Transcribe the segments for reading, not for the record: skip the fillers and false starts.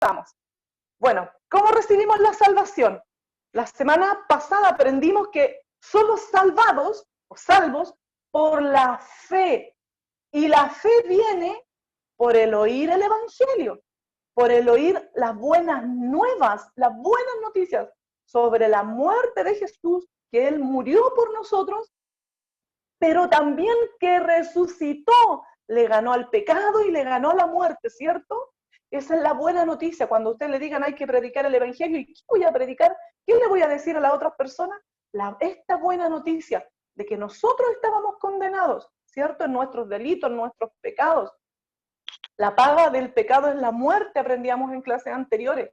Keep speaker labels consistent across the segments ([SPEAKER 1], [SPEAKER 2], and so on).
[SPEAKER 1] estamos? Bueno, ¿cómo recibimos la salvación? La semana pasada aprendimos que somos salvados o salvos por la fe. Y la fe viene por el oír el Evangelio, por el oír las buenas nuevas, las buenas noticias sobre la muerte de Jesús, que Él murió por nosotros, pero también que resucitó, le ganó al pecado y le ganó a la muerte, ¿cierto? Esa es la buena noticia. Cuando a usted le digan hay que predicar el Evangelio, ¿y qué voy a predicar? ¿Qué le voy a decir a las otras personas? Esta buena noticia de que nosotros estábamos condenados, ¿cierto? En nuestros delitos, en nuestros pecados. La paga del pecado es la muerte, aprendíamos en clases anteriores.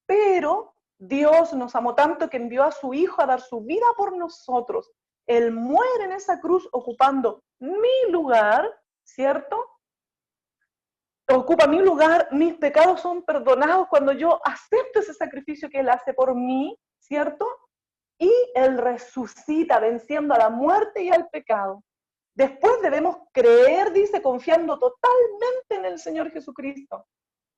[SPEAKER 1] Pero Dios nos amó tanto que envió a su Hijo a dar su vida por nosotros. Él muere en esa cruz ocupando mi lugar, ¿cierto? Ocupa mi lugar, mis pecados son perdonados cuando yo acepto ese sacrificio que Él hace por mí, ¿cierto? Y Él resucita venciendo a la muerte y al pecado. Después debemos creer, dice, confiando totalmente en el Señor Jesucristo.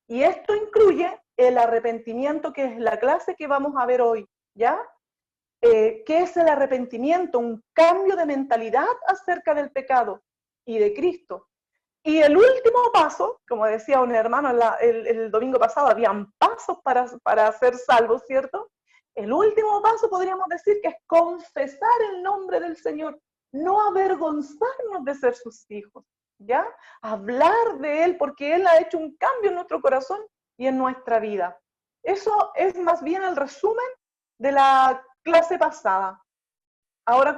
[SPEAKER 1] Y esto incluye el arrepentimiento, que es la clase que vamos a ver hoy, ¿ya? ¿Qué es el arrepentimiento? Un cambio de mentalidad acerca del pecado y de Cristo. Y el último paso, como decía un hermano el domingo pasado, habían pasos para ser salvos, ¿cierto? El último paso podríamos decir que es confesar el nombre del Señor, no avergonzarnos de ser sus hijos, ¿ya? Hablar de Él porque Él ha hecho un cambio en nuestro corazón y en nuestra vida. Eso es más bien el resumen de la clase pasada. Ahora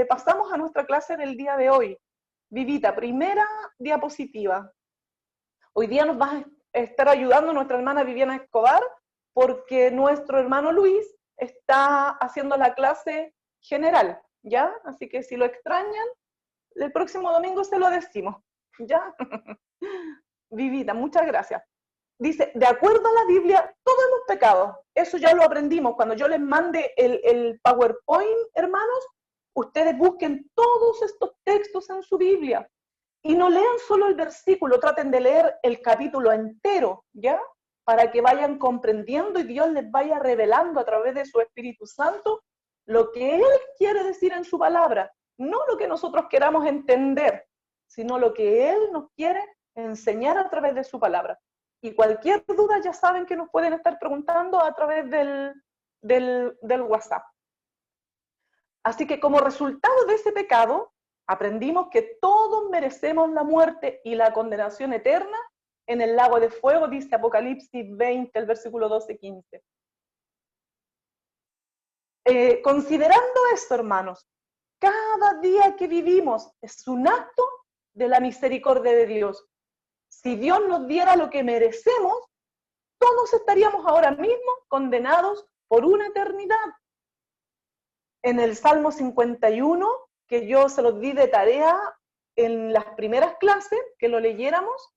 [SPEAKER 1] pasamos a nuestra clase del día de hoy. Vivita, primera diapositiva. Hoy día nos va a estar ayudando nuestra hermana Viviana Escobar porque nuestro hermano Luis está haciendo la clase general, ¿ya? Así que si lo extrañan, el próximo domingo se lo decimos, ¿ya? Vivita, muchas gracias. Dice, de acuerdo a la Biblia, todos hemos pecado. Eso ya lo aprendimos. Cuando yo les mande el PowerPoint, hermanos, ustedes busquen todos estos textos en su Biblia. Y no lean solo el versículo, traten de leer el capítulo entero, ¿ya? Para que vayan comprendiendo y Dios les vaya revelando a través de su Espíritu Santo lo que Él quiere decir en su palabra. No lo que nosotros queramos entender, sino lo que Él nos quiere enseñar a través de su palabra. Y cualquier duda ya saben que nos pueden estar preguntando a través del WhatsApp. Así que como resultado de ese pecado, aprendimos que todos merecemos la muerte y la condenación eterna en el lago de fuego, dice Apocalipsis 20, el versículo 12-15. Considerando esto, hermanos, cada día que vivimos es un acto de la misericordia de Dios. Si Dios nos diera lo que merecemos, todos estaríamos ahora mismo condenados por una eternidad. En el Salmo 51, que yo se los di de tarea en las primeras clases, que lo leyéramos,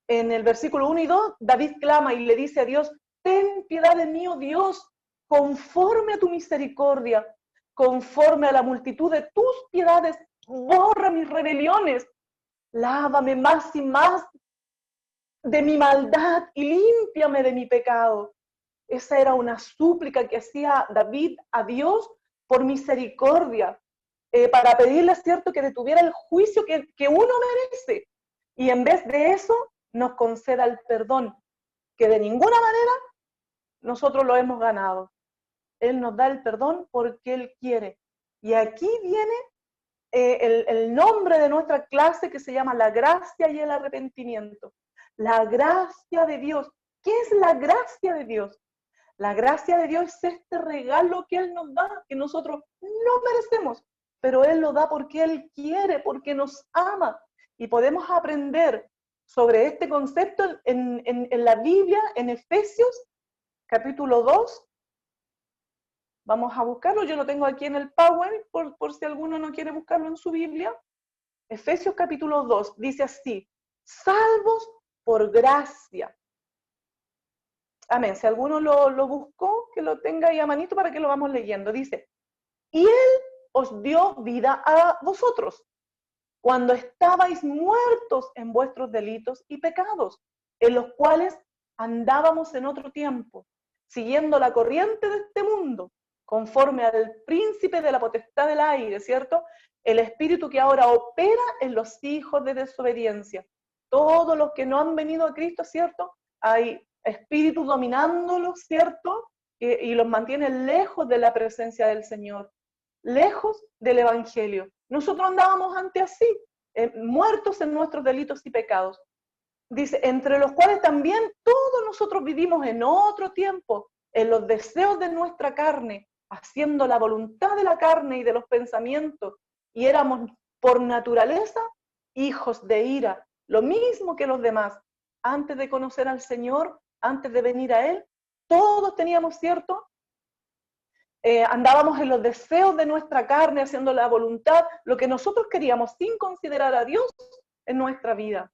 [SPEAKER 1] en el versículo 1 y 2, David clama y le dice a Dios, ten piedad de mí, oh Dios, conforme a tu misericordia, conforme a la multitud de tus piedades, borra mis rebeliones, lávame más y más de mi maldad y límpiame de mi pecado. Esa era una súplica que hacía David a Dios por misericordia, para pedirle, cierto, que detuviera el juicio que uno merece. Y en vez de eso, nos conceda el perdón, que de ninguna manera nosotros lo hemos ganado. Él nos da el perdón porque Él quiere. Y aquí viene el nombre de nuestra clase, que se llama la gracia y el arrepentimiento. La gracia de Dios. ¿Qué es la gracia de Dios? La gracia de Dios es este regalo que Él nos da, que nosotros no merecemos, pero Él lo da porque Él quiere, porque nos ama. Y podemos aprender sobre este concepto en la Biblia, en Efesios, capítulo 2. Vamos a buscarlo, yo lo tengo aquí en el PowerPoint, por si alguno no quiere buscarlo en su Biblia. Efesios capítulo 2, dice así, salvos por gracia. Amén. Si alguno lo buscó, que lo tenga ahí a manito para que lo vamos leyendo. Dice, y Él os dio vida a vosotros, cuando estabais muertos en vuestros delitos y pecados, en los cuales andábamos en otro tiempo, siguiendo la corriente de este mundo, conforme al príncipe de la potestad del aire, ¿cierto? El espíritu que ahora opera en los hijos de desobediencia. Todos los que no han venido a Cristo, ¿cierto? Hay espíritus dominándolos, ¿cierto? Y los mantienen lejos de la presencia del Señor, lejos del Evangelio. Nosotros andábamos antes así, muertos en nuestros delitos y pecados. Dice, entre los cuales también todos nosotros vivimos en otro tiempo, en los deseos de nuestra carne, haciendo la voluntad de la carne y de los pensamientos, y éramos por naturaleza hijos de ira, lo mismo que los demás. Antes de conocer al Señor, antes de venir a Él, todos teníamos, ¿cierto? Andábamos en los deseos de nuestra carne, haciendo la voluntad, lo que nosotros queríamos, sin considerar a Dios en nuestra vida.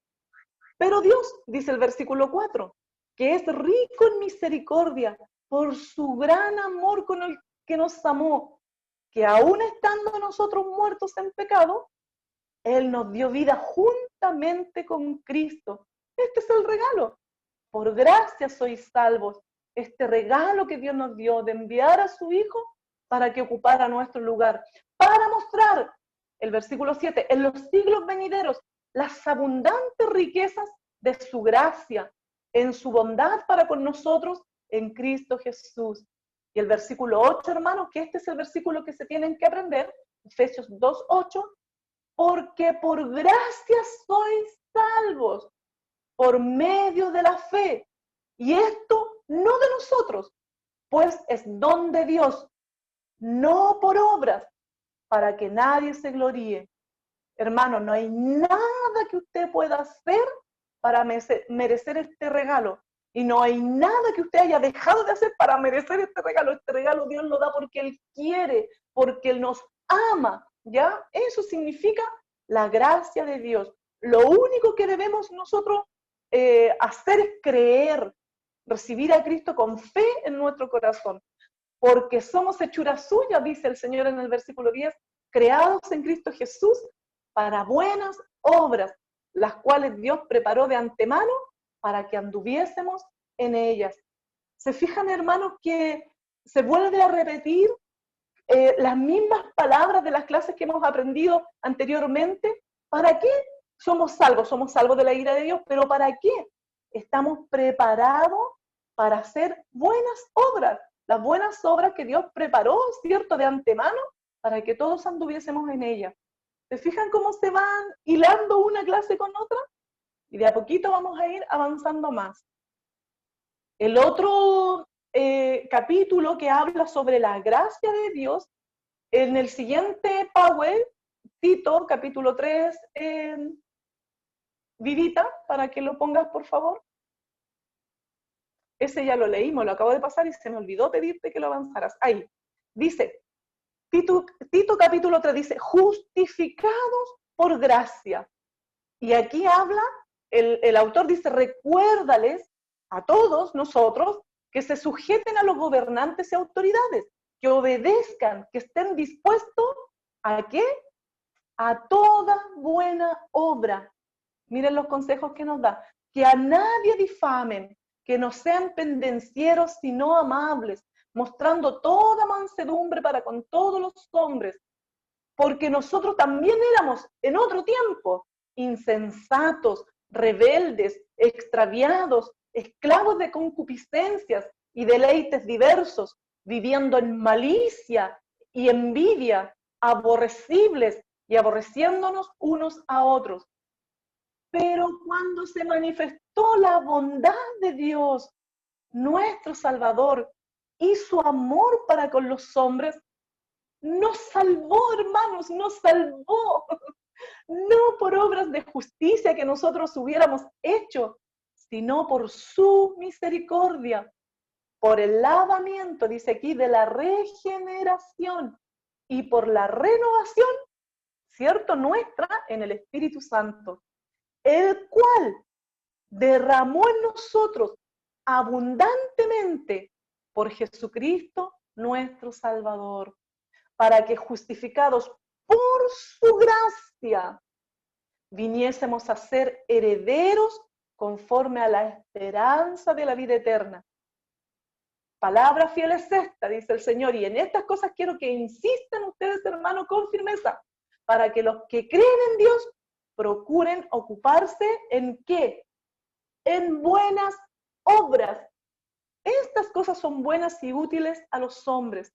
[SPEAKER 1] Pero Dios, dice el versículo 4, que es rico en misericordia por su gran amor con el que nos amó, que aún estando nosotros muertos en pecado, Él nos dio vida juntamente con Cristo. Este es el regalo. Por gracia sois salvos. Este regalo que Dios nos dio de enviar a su Hijo para que ocupara nuestro lugar, para mostrar, el versículo 7, en los siglos venideros, las abundantes riquezas de su gracia, en su bondad para con nosotros en Cristo Jesús. Y el versículo 8, hermanos, que este es el versículo que se tienen que aprender, Efesios 2:8, porque por gracia sois salvos, por medio de la fe. Y esto no de nosotros, pues es don de Dios, no por obras, para que nadie se gloríe. Hermano, no hay nada que usted pueda hacer para merecer este regalo. Y no hay nada que usted haya dejado de hacer para merecer este regalo. Este regalo Dios lo da porque Él quiere, porque Él nos ama. ¿Ya? Eso significa la gracia de Dios. Lo único que debemos nosotros hacer es creer, recibir a Cristo con fe en nuestro corazón. Porque somos hechuras suyas, dice el Señor en el versículo 10, creados en Cristo Jesús para buenas obras, las cuales Dios preparó de antemano para que anduviésemos en ellas. ¿Se fijan, hermanos, que se vuelve a repetir las mismas palabras de las clases que hemos aprendido anteriormente? ¿Para qué somos salvos? Somos salvos de la ira de Dios, pero ¿para qué? Estamos preparados para hacer buenas obras, las buenas obras que Dios preparó, ¿cierto?, de antemano, para que todos anduviésemos en ellas. ¿Se fijan cómo se van hilando una clase con otra? Y de a poquito vamos a ir avanzando más. El otro capítulo que habla sobre la gracia de Dios, en el siguiente Power, Tito, capítulo 3, Vivita, para que lo pongas, por favor. Ese ya lo leímos, lo acabo de pasar y se me olvidó pedirte que lo avanzaras. Ahí, dice, Tito capítulo 3 dice, justificados por gracia. Y aquí habla, el autor dice, recuérdales a todos nosotros que se sujeten a los gobernantes y autoridades, que obedezcan, que estén dispuestos ¿a qué? A toda buena obra. Miren los consejos que nos da. Que a nadie difamen, que no sean pendencieros, sino amables, mostrando toda mansedumbre para con todos los hombres, porque nosotros también éramos en otro tiempo insensatos, rebeldes, extraviados, esclavos de concupiscencias y deleites diversos, viviendo en malicia y envidia, aborrecibles y aborreciéndonos unos a otros. Pero cuando se manifestó la bondad de Dios, nuestro Salvador, y su amor para con los hombres, nos salvó, hermanos, nos salvó. No por obras de justicia que nosotros hubiéramos hecho, sino por su misericordia, por el lavamiento, dice aquí, de la regeneración y por la renovación, ¿cierto?, nuestra en el Espíritu Santo, el cual derramó en nosotros abundantemente por Jesucristo nuestro Salvador, para que justificados por su gracia viniésemos a ser herederos conforme a la esperanza de la vida eterna. Palabra fiel es esta, dice el Señor, y en estas cosas quiero que insistan ustedes, hermanos, con firmeza, para que los que creen en Dios procuren ocuparse ¿en qué? En buenas obras. Estas cosas son buenas y útiles a los hombres.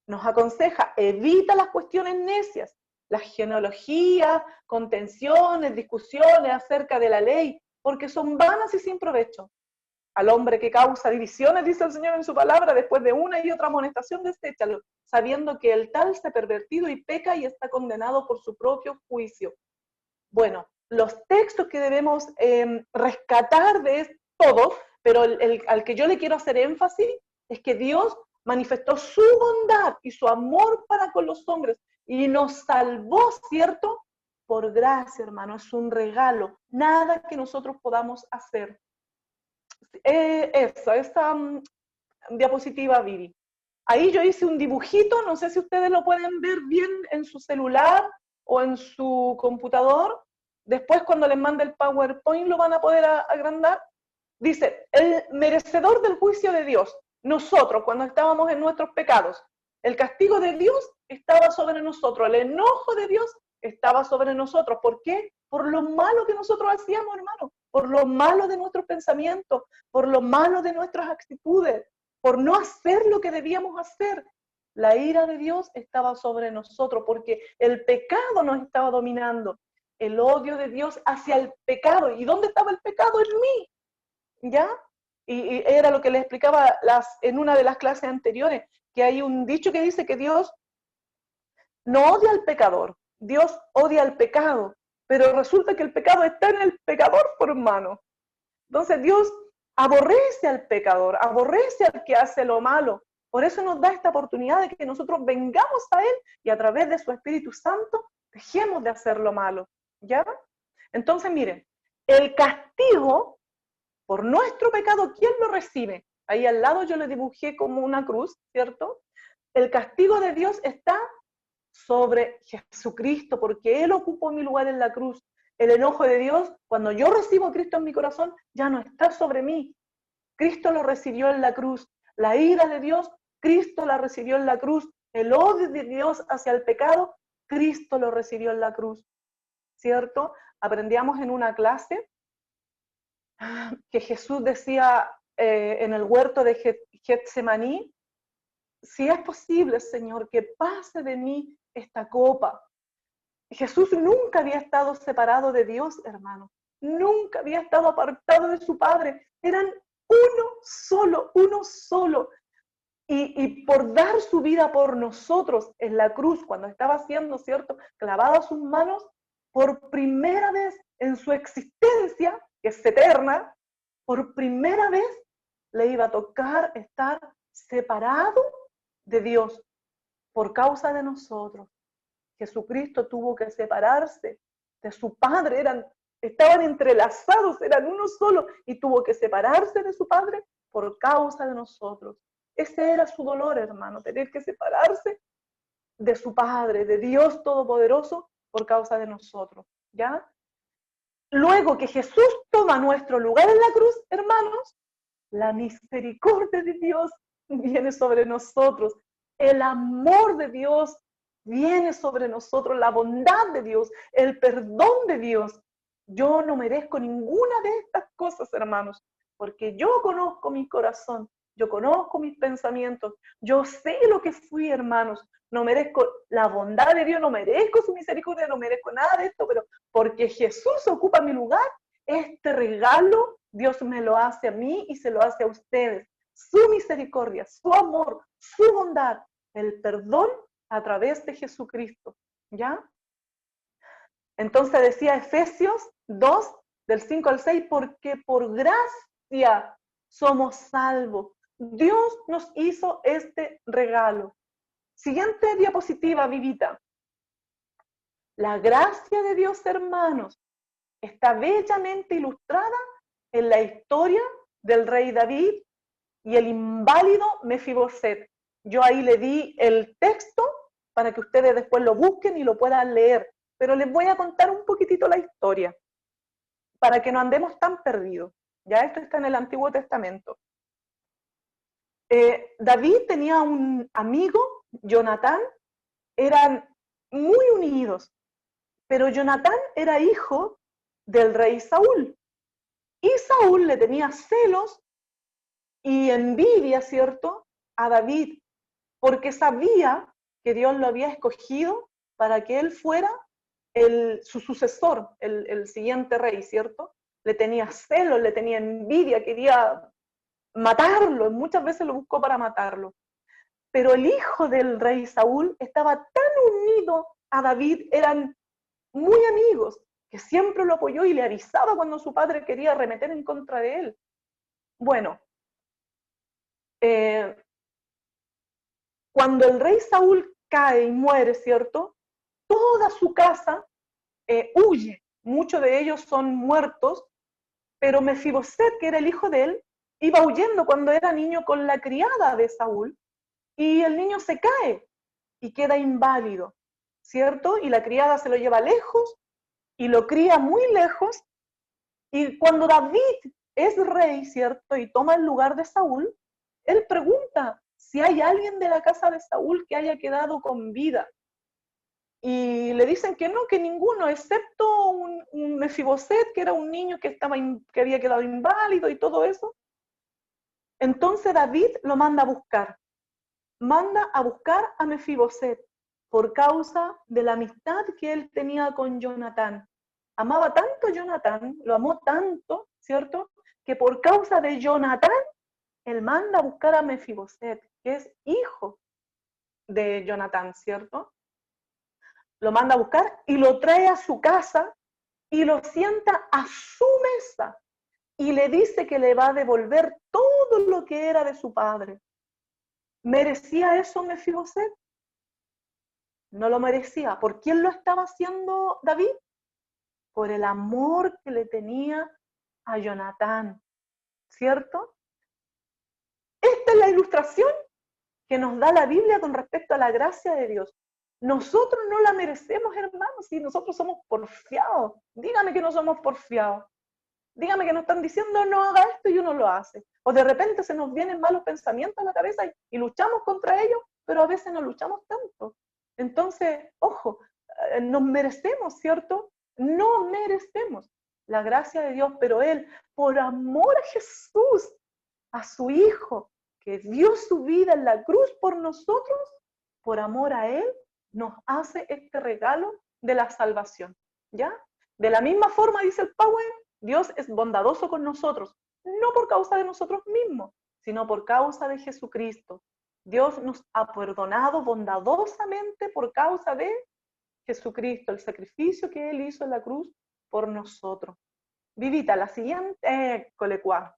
[SPEAKER 1] Nos aconseja, evita las cuestiones necias, las genealogías, contenciones, discusiones acerca de la ley, porque son vanas y sin provecho. Al hombre que causa divisiones, dice el Señor en su palabra, después de una y otra amonestación, deséchalo, sabiendo que el tal se ha pervertido y peca y está condenado por su propio juicio. Bueno, los textos que debemos rescatar de todos, pero al que yo le quiero hacer énfasis, es que Dios manifestó su bondad y su amor para con los hombres y nos salvó, ¿cierto? Por gracia, hermano, es un regalo, nada que nosotros podamos hacer. Esta diapositiva, Vivi. Ahí yo hice un dibujito, no sé si ustedes lo pueden ver bien en su celular o en su computador. Después, cuando les mande el PowerPoint, lo van a poder agrandar. Dice, el merecedor del juicio de Dios, nosotros, cuando estábamos en nuestros pecados, el castigo de Dios estaba sobre nosotros, el enojo de Dios estaba sobre nosotros. ¿Por qué? Por lo malo que nosotros hacíamos, hermano, por lo malo de nuestros pensamientos, por lo malo de nuestras actitudes, por no hacer lo que debíamos hacer. La ira de Dios estaba sobre nosotros porque el pecado nos estaba dominando, el odio de Dios hacia el pecado. ¿Y dónde estaba el pecado? En mí, ¿ya? Y era lo que les explicaba en una de las clases anteriores, que hay un dicho que dice que Dios no odia al pecador, Dios odia al pecado, pero resulta que el pecado está en el pecador, por hermano. Entonces Dios aborrece al pecador, aborrece al que hace lo malo. Por eso nos da esta oportunidad de que nosotros vengamos a Él y a través de su Espíritu Santo dejemos de hacer lo malo, ¿ya? Entonces, miren, el castigo por nuestro pecado, ¿quién lo recibe? Ahí al lado yo le dibujé como una cruz, ¿cierto? El castigo de Dios está sobre Jesucristo, porque Él ocupó mi lugar en la cruz. El enojo de Dios, cuando yo recibo a Cristo en mi corazón, ya no está sobre mí. Cristo lo recibió en la cruz. La ira de Dios, Cristo la recibió en la cruz. El odio de Dios hacia el pecado, Cristo lo recibió en la cruz. ¿Cierto? Aprendíamos en una clase que Jesús decía en el huerto de Getsemaní, si es posible, Señor, que pase de mí esta copa. Jesús nunca había estado separado de Dios, hermano. Nunca había estado apartado de su Padre. Eran uno solo, uno solo. Y por dar su vida por nosotros en la cruz, cuando estaba siendo, ¿cierto?, clavado a sus manos, por primera vez en su existencia, que es eterna, por primera vez le iba a tocar estar separado de Dios por causa de nosotros. Jesucristo tuvo que separarse de su Padre, estaban entrelazados, eran uno solo, y tuvo que separarse de su Padre por causa de nosotros. Ese era su dolor, hermano, tener que separarse de su Padre, de Dios Todopoderoso, por causa de nosotros, ¿ya? Luego que Jesús toma nuestro lugar en la cruz, hermanos, la misericordia de Dios viene sobre nosotros, el amor de Dios viene sobre nosotros, la bondad de Dios, el perdón de Dios. Yo no merezco ninguna de estas cosas, hermanos, porque yo conozco mi corazón, yo conozco mis pensamientos, yo sé lo que fui, hermanos. No merezco la bondad de Dios, no merezco su misericordia, no merezco nada de esto, pero porque Jesús ocupa mi lugar, este regalo Dios me lo hace a mí y se lo hace a ustedes. Su misericordia, su amor, su bondad, el perdón a través de Jesucristo, ¿ya? Entonces decía Efesios 2, del 5 al 6, porque por gracia somos salvos. Dios nos hizo este regalo. Siguiente diapositiva, Vivita. La gracia de Dios, hermanos, está bellamente ilustrada en la historia del rey David y el inválido Mefiboset. Yo ahí le di el texto para que ustedes después lo busquen y lo puedan leer, pero les voy a contar un poquitito la historia para que no andemos tan perdidos. Ya esto está en el Antiguo Testamento. David tenía un amigo, Jonatán, eran muy unidos, pero Jonatán era hijo del rey Saúl. Y Saúl le tenía celos y envidia, ¿cierto?, a David, porque sabía que Dios lo había escogido para que él fuera su sucesor, el siguiente rey, ¿cierto? Le tenía celos, le tenía envidia, quería matarlo, muchas veces lo buscó para matarlo. Pero el hijo del rey Saúl estaba tan unido a David, eran muy amigos, que siempre lo apoyó y le avisaba cuando su padre quería arremeter en contra de él. Bueno, cuando el rey Saúl cae y muere, ¿cierto? Toda su casa huye. Muchos de ellos son muertos, pero Mefiboset, que era el hijo de él, iba huyendo cuando era niño con la criada de Saúl, y el niño se cae y queda inválido, ¿cierto? Y la criada se lo lleva lejos y lo cría muy lejos, y cuando David es rey, ¿cierto? Y toma el lugar de Saúl, él pregunta si hay alguien de la casa de Saúl que haya quedado con vida. Y le dicen que no, que ninguno, excepto un Mefiboset, que era un niño que había quedado inválido y todo eso. Entonces David lo manda a buscar. Manda a buscar a Mefiboset por causa de la amistad que él tenía con Jonatán. Amaba tanto a Jonatán, lo amó tanto, ¿cierto?, que por causa de Jonatán, él manda a buscar a Mefiboset, que es hijo de Jonatán, ¿cierto? Lo manda a buscar y lo trae a su casa y lo sienta a su mesa y le dice que le va a devolver todo lo que era de su padre. ¿Merecía eso Mefiboset? No lo merecía. ¿Por quién lo estaba haciendo David? Por el amor que le tenía a Jonatán, ¿cierto? Esta es la ilustración que nos da la Biblia con respecto a la gracia de Dios. Nosotros no la merecemos, hermanos, si nosotros somos porfiados. Dígame que no somos porfiados. Dígame que nos están diciendo no haga esto y uno lo hace. O de repente se nos vienen malos pensamientos a la cabeza y luchamos contra ellos, pero a veces no luchamos tanto. Entonces, ojo, nos merecemos, ¿cierto? No merecemos la gracia de Dios, pero Él, por amor a Jesús, a su Hijo, que dio su vida en la cruz por nosotros, por amor a Él, nos hace este regalo de la salvación, ¿ya? De la misma forma, dice el Power, Dios es bondadoso con nosotros, no por causa de nosotros mismos, sino por causa de Jesucristo. Dios nos ha perdonado bondadosamente por causa de Jesucristo, el sacrificio que Él hizo en la cruz por nosotros. Vivita, la siguiente colecua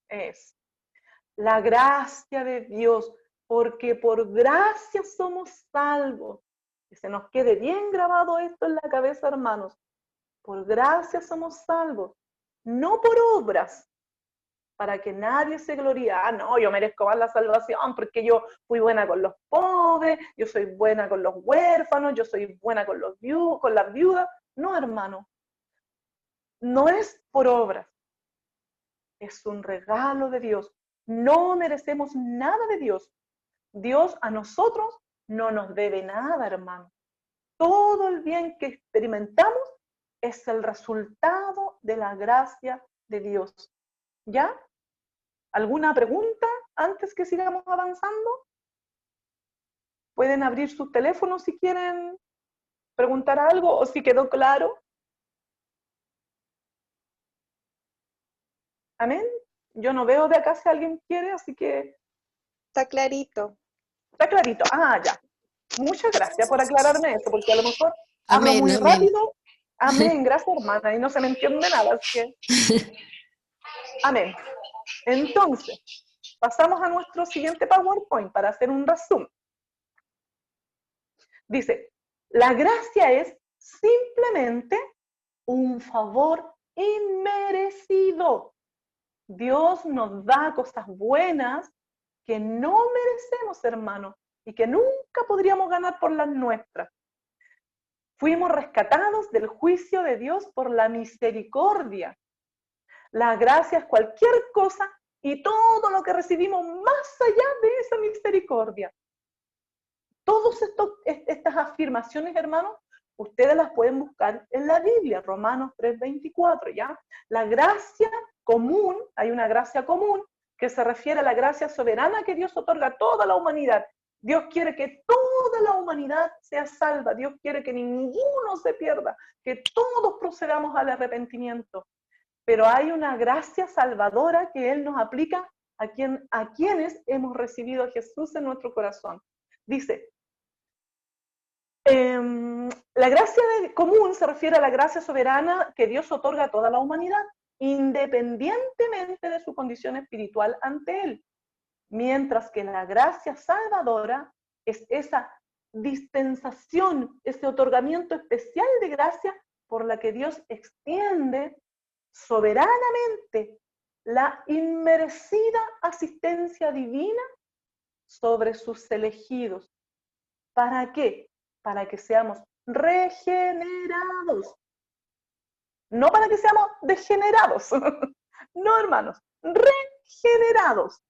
[SPEAKER 1] es la gracia de Dios, porque por gracia somos salvos. Que se nos quede bien grabado esto en la cabeza, hermanos. Por gracia somos salvos, no por obras, para que nadie se gloríe. Ah, no, yo merezco más la salvación porque yo fui buena con los pobres, yo soy buena con los huérfanos, yo soy buena con las viudas. No, hermano, no es por obras, es un regalo de Dios. No merecemos nada de Dios. Dios a nosotros no nos debe nada, hermano. Todo el bien que experimentamos es el resultado de la gracia de Dios. ¿Ya? ¿Alguna pregunta antes que sigamos avanzando? Pueden abrir sus teléfonos si quieren preguntar algo o si quedó claro. Amén. Yo no veo de acá si alguien quiere, así que...
[SPEAKER 2] Está clarito.
[SPEAKER 1] Está clarito. Ah, ya. Muchas gracias por aclararme eso, porque a lo mejor hablo
[SPEAKER 3] Amén,
[SPEAKER 1] muy
[SPEAKER 3] amén.
[SPEAKER 1] rápido. Amén, gracias hermana, y no se me entiende nada, así que... Amén. Entonces, pasamos a nuestro siguiente PowerPoint para hacer un resumen. Dice, la gracia es simplemente un favor inmerecido. Dios nos da cosas buenas que no merecemos, hermano, y que nunca podríamos ganar por las nuestras. Fuimos rescatados del juicio de Dios por la misericordia. La gracia es cualquier cosa y todo lo que recibimos más allá de esa misericordia. Todas estas afirmaciones, hermanos, ustedes las pueden buscar en la Biblia, Romanos 3:24, ¿ya? La gracia común, hay una gracia común que se refiere a la gracia soberana que Dios otorga a toda la humanidad. Dios quiere que toda la humanidad sea salva. Dios quiere que ninguno se pierda, que todos procedamos al arrepentimiento. Pero hay una gracia salvadora que Él nos aplica a quienes hemos recibido a Jesús en nuestro corazón. Dice, la gracia común se refiere a la gracia soberana que Dios otorga a toda la humanidad, independientemente de su condición espiritual ante Él. Mientras que la gracia salvadora es esa dispensación, ese otorgamiento especial de gracia por la que Dios extiende soberanamente la inmerecida asistencia divina sobre sus elegidos. ¿Para qué? Para que seamos regenerados. No para que seamos degenerados. No, hermanos, regenerados.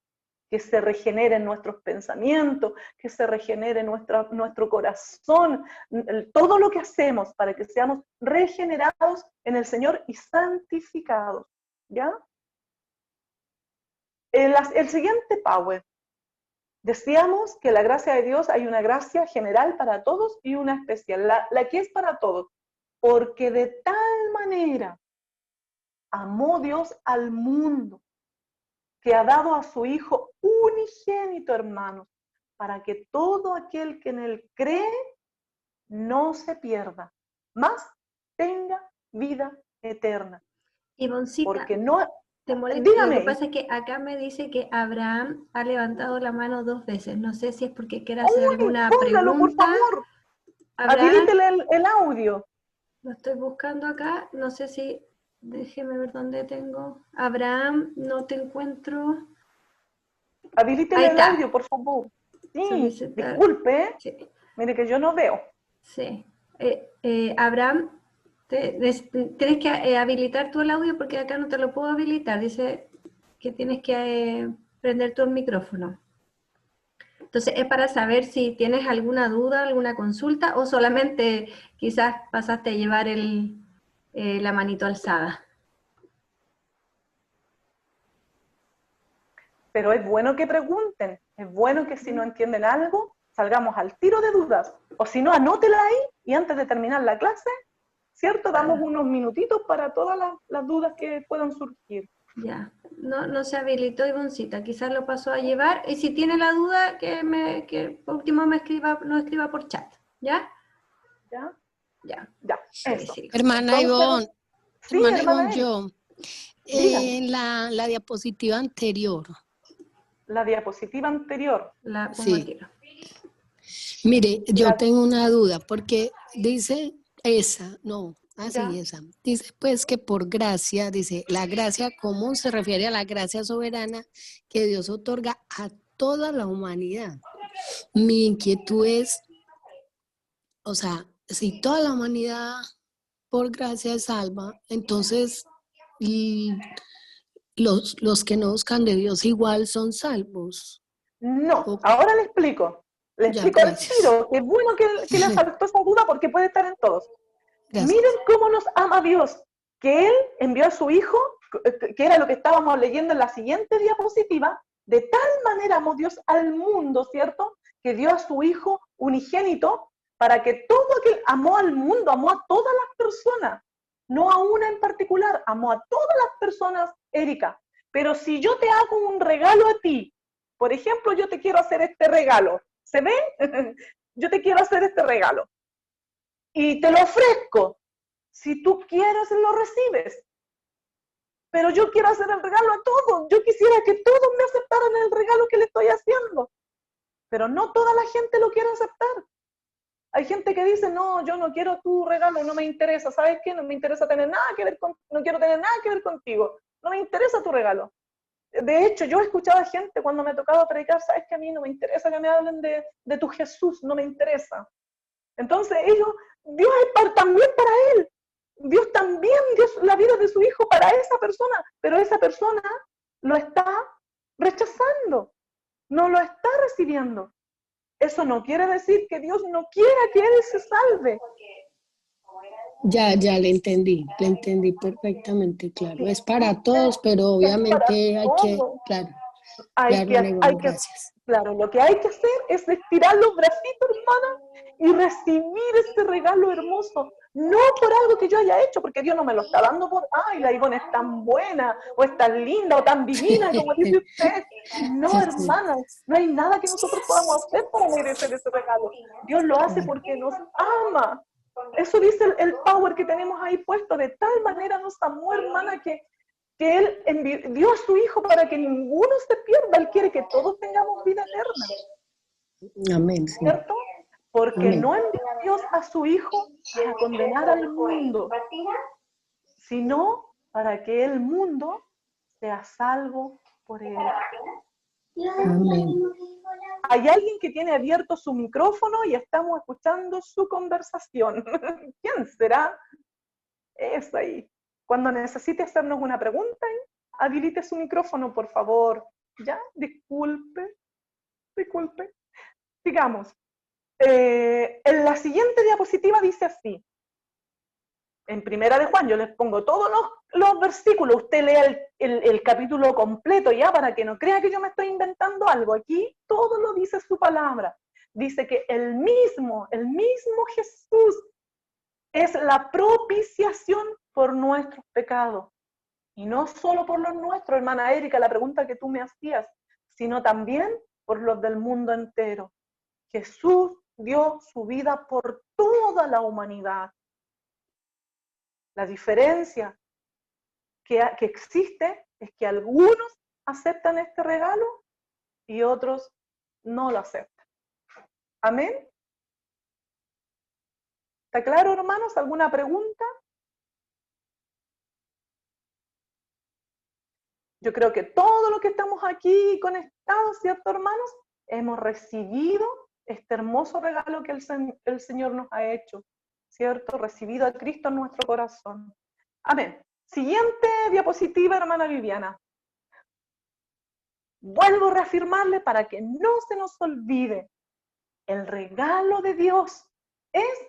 [SPEAKER 1] Que se regeneren nuestros pensamientos, que se regenere nuestro corazón, todo lo que hacemos para que seamos regenerados en el Señor y santificados, ¿ya? El siguiente power. Decíamos que la gracia de Dios hay una gracia general para todos y una especial, la que es para todos, porque de tal manera amó Dios al mundo, que ha dado a su Hijo unigénito, hermanos, para que todo aquel que en Él cree no se pierda, más tenga vida eterna.
[SPEAKER 3] Ivoncita,
[SPEAKER 1] Porque no...
[SPEAKER 3] te molesta.
[SPEAKER 1] Dígame.
[SPEAKER 3] Lo que pasa es que acá me dice que Abraham ha levantado la mano 2 veces. No sé si es porque quiere hacer alguna
[SPEAKER 1] póngalo,
[SPEAKER 3] pregunta.
[SPEAKER 1] por favor.
[SPEAKER 3] Abraham,
[SPEAKER 1] Habilítele el audio.
[SPEAKER 3] lo estoy buscando acá. No sé si... Déjeme ver dónde tengo. Abraham, no te encuentro.
[SPEAKER 1] Habilítele el audio, por favor. Sí,
[SPEAKER 3] Solicitar.
[SPEAKER 1] Disculpe.
[SPEAKER 3] Sí.
[SPEAKER 1] Mire que yo no veo.
[SPEAKER 3] Sí. Abraham, tienes que habilitar tú el audio porque acá no te lo puedo habilitar. Dice que tienes que prender tu micrófono. Entonces, es para saber si tienes alguna duda, alguna consulta o solamente quizás pasaste a llevar la manito alzada.
[SPEAKER 1] Pero es bueno que pregunten, es bueno que si no entienden algo, salgamos al tiro de dudas. O si no, anótela ahí y antes de terminar la clase, ¿cierto? Damos unos minutitos para todas las dudas que puedan surgir.
[SPEAKER 3] Ya, no se habilitó Ivoncita, quizás lo pasó a llevar. Y si tiene la duda, que por último lo escriba por chat, ¿ya?
[SPEAKER 1] ¿Ya?
[SPEAKER 3] Ya.
[SPEAKER 1] Ya, eso.
[SPEAKER 4] Hermana Ivonne,
[SPEAKER 1] sí,
[SPEAKER 4] hermana
[SPEAKER 1] Ivonne,
[SPEAKER 4] yo, la diapositiva anterior.
[SPEAKER 1] La diapositiva anterior.
[SPEAKER 3] La pongo
[SPEAKER 4] Sí.
[SPEAKER 3] al tiro.
[SPEAKER 4] Mire, yo tengo una duda, porque dice esa, no, así
[SPEAKER 1] Ya.
[SPEAKER 4] esa. Dice pues que por gracia, dice, la gracia común se refiere a la gracia soberana que Dios otorga a toda la humanidad. Mi inquietud es, o sea, si toda la humanidad por gracia es salva, entonces los que no buscan de Dios igual son salvos.
[SPEAKER 1] No,
[SPEAKER 4] Ok.
[SPEAKER 1] ahora le explico. Le
[SPEAKER 4] Ya,
[SPEAKER 1] explico al
[SPEAKER 4] gracias.
[SPEAKER 1] tiro. Qué bueno que le faltó esa duda porque puede estar en todos.
[SPEAKER 4] Gracias.
[SPEAKER 1] Miren cómo nos ama Dios, que Él envió a su Hijo, que era lo que estábamos leyendo en la siguiente diapositiva, de tal manera amó Dios al mundo, ¿cierto? Que dio a su Hijo unigénito para que todo aquel, amó al mundo, amó a todas las personas, no a una en particular, amó a todas las personas, Erika. Pero si yo te hago un regalo a ti, por ejemplo, yo te quiero hacer este regalo, ¿se ve? Yo te quiero hacer este regalo. Y te lo ofrezco. Si tú quieres, lo recibes. Pero yo quiero hacer el regalo a todos. Yo quisiera que todos me aceptaran el regalo que le estoy haciendo. Pero no toda la gente lo quiere aceptar. Hay gente que dice, no, yo no quiero tu regalo, no me interesa. ¿Sabes qué? No me interesa tener nada que ver no quiero tener nada que ver contigo. No me interesa tu regalo. De hecho, yo he escuchado a gente cuando me tocaba predicar, ¿sabes qué? A mí no me interesa que me hablen de tu Jesús, no me interesa. Entonces Dios es también para él. Dios también dio la vida de su hijo para esa persona, pero esa persona lo está rechazando, no lo está recibiendo. Eso no quiere decir que Dios no quiera que él se salve.
[SPEAKER 4] Ya le entendí perfectamente, claro. Es para todos, pero obviamente hay que,
[SPEAKER 1] Todo.
[SPEAKER 4] claro,
[SPEAKER 1] Hay que,
[SPEAKER 4] gracias.
[SPEAKER 1] claro, lo que hay que hacer es estirar los bracitos, hermana, y recibir este regalo hermoso. No por algo que yo haya hecho, porque Dios no me lo está dando por, ay, la Ivonne es tan buena, o es tan linda, o tan divina, como dice usted. No, hermana, no hay nada que nosotros podamos hacer para merecer ese regalo. Dios lo hace porque nos ama. Eso dice el power que tenemos ahí puesto. De tal manera nos amó, hermana, que Él dio a su Hijo para que ninguno se pierda. Él quiere que todos tengamos vida eterna.
[SPEAKER 4] Amén, sí.
[SPEAKER 1] ¿Cierto? Porque
[SPEAKER 4] Amén.
[SPEAKER 1] no envió Dios a su Hijo para condenar al mundo, sino para que el mundo sea salvo por él.
[SPEAKER 4] Amén.
[SPEAKER 1] Hay alguien que tiene abierto su micrófono y estamos escuchando su conversación. ¿Quién será? Es ahí. Cuando necesite hacernos una pregunta, habilite su micrófono, por favor. Ya, disculpe. Sigamos. En la siguiente diapositiva dice así. En Primera de Juan, yo les pongo todos los versículos. Usted lea el capítulo completo ya, para que no crea que yo me estoy inventando algo. Aquí todo lo dice su palabra. Dice que el mismo Jesús es la propiciación por nuestros pecados. Y no solo por los nuestros, hermana Erika, la pregunta que tú me hacías, sino también por los del mundo entero. Jesús dio su vida por toda la humanidad. La diferencia que existe es que algunos aceptan este regalo y otros no lo aceptan. ¿Amén? ¿Está claro, hermanos? ¿Alguna pregunta? Yo creo que todo lo que estamos aquí conectados, ¿cierto, hermanos? Hemos recibido este hermoso regalo que el Señor nos ha hecho, ¿cierto? Recibido a Cristo en nuestro corazón. Amén. Siguiente diapositiva, hermana Viviana. Vuelvo a reafirmarle para que no se nos olvide. El regalo de Dios es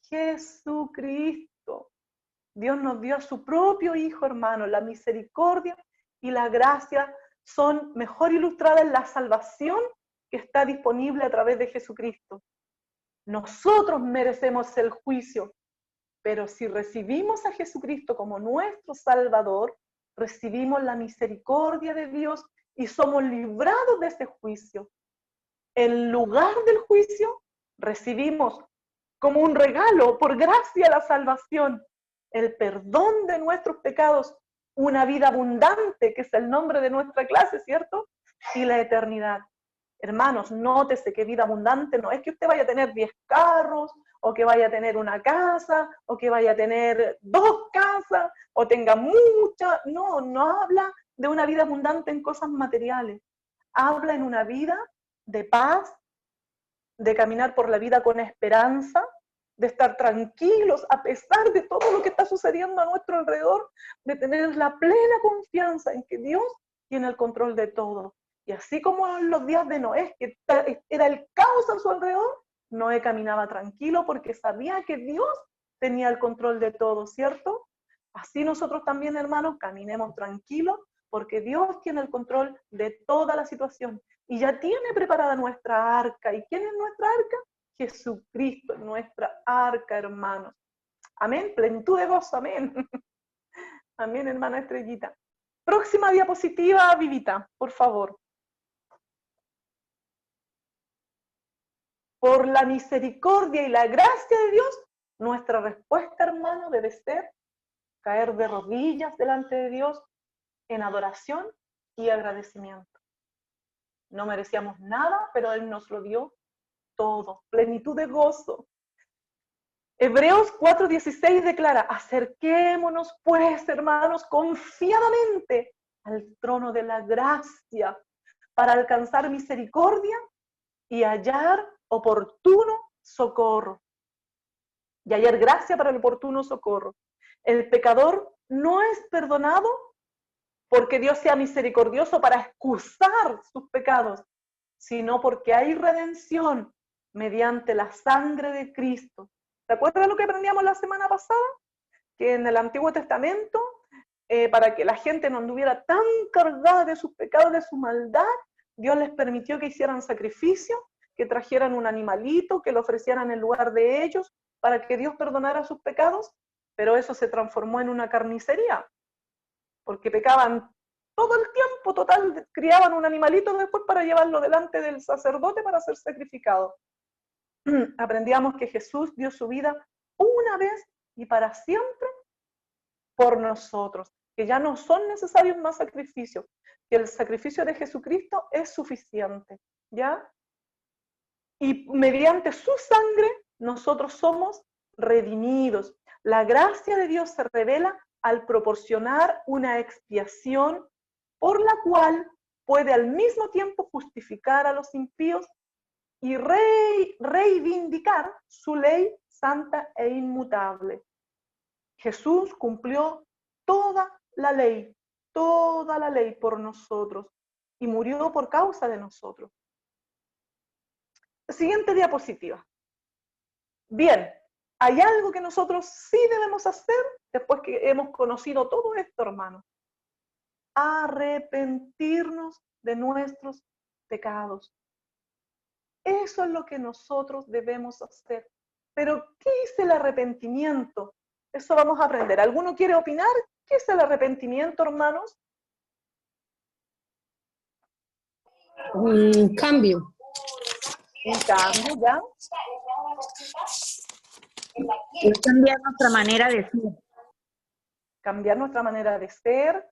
[SPEAKER 1] Jesucristo. Dios nos dio a su propio Hijo, hermano. La misericordia y la gracia son mejor ilustradas en la salvación que está disponible a través de Jesucristo. Nosotros merecemos el juicio, pero si recibimos a Jesucristo como nuestro Salvador, recibimos la misericordia de Dios y somos librados de ese juicio. En lugar del juicio, recibimos como un regalo, por gracia, la salvación, el perdón de nuestros pecados, una vida abundante, que es el nombre de nuestra clase, ¿cierto? Y la eternidad. Hermanos, nótese que vida abundante no es que usted vaya a tener 10 carros, o que vaya a tener una casa, o que vaya a tener 2 casas, o tenga mucha. No, no habla de una vida abundante en cosas materiales. Habla en una vida de paz, de caminar por la vida con esperanza, de estar tranquilos a pesar de todo lo que está sucediendo a nuestro alrededor, de tener la plena confianza en que Dios tiene el control de todo. Y así como en los días de Noé, que era el caos a su alrededor, Noé caminaba tranquilo porque sabía que Dios tenía el control de todo, ¿cierto? Así nosotros también, hermanos, caminemos tranquilos porque Dios tiene el control de toda la situación y ya tiene preparada nuestra arca. ¿Y quién es nuestra arca? Jesucristo, nuestra arca, hermanos. Amén, plenitud de gozo, amén. Amén, hermana Estrellita. Próxima diapositiva, Vivita, por favor. Por la misericordia y la gracia de Dios, nuestra respuesta, hermano, debe ser caer de rodillas delante de Dios en adoración y agradecimiento. No merecíamos nada, pero Él nos lo dio todo, plenitud de gozo. Hebreos 4:16 declara: acerquémonos pues, hermanos, confiadamente al trono de la gracia para alcanzar misericordia y hallar oportuno socorro. y hallar gracia para el oportuno socorro. El pecador no es perdonado porque Dios sea misericordioso para excusar sus pecados, sino porque hay redención mediante la sangre de Cristo. ¿Te acuerdas lo que aprendíamos la semana pasada? Que en el Antiguo Testamento, para que la gente no anduviera tan cargada de sus pecados, de su maldad, Dios les permitió que hicieran sacrificio, que trajeran un animalito, que lo ofrecieran en lugar de ellos, para que Dios perdonara sus pecados, pero eso se transformó en una carnicería, porque pecaban todo el tiempo, total, criaban un animalito después para llevarlo delante del sacerdote para ser sacrificado. Aprendíamos que Jesús dio su vida una vez y para siempre por nosotros, que ya no son necesarios más sacrificios, que el sacrificio de Jesucristo es suficiente, ¿ya? Y mediante su sangre nosotros somos redimidos. La gracia de Dios se revela al proporcionar una expiación por la cual puede al mismo tiempo justificar a los impíos y reivindicar su ley santa e inmutable. Jesús cumplió toda la ley por nosotros y murió por causa de nosotros. Siguiente diapositiva. Bien, hay algo que nosotros sí debemos hacer después que hemos conocido todo esto, hermanos. Arrepentirnos de nuestros pecados. Eso es lo que nosotros debemos hacer. Pero, ¿qué es el arrepentimiento? Eso vamos a aprender. ¿Alguno quiere opinar? ¿Qué es el arrepentimiento, hermanos?
[SPEAKER 4] Un cambio.
[SPEAKER 1] Un cambio, ¿ya?
[SPEAKER 5] Es cambiar nuestra manera de ser.
[SPEAKER 1] Cambiar nuestra manera de ser.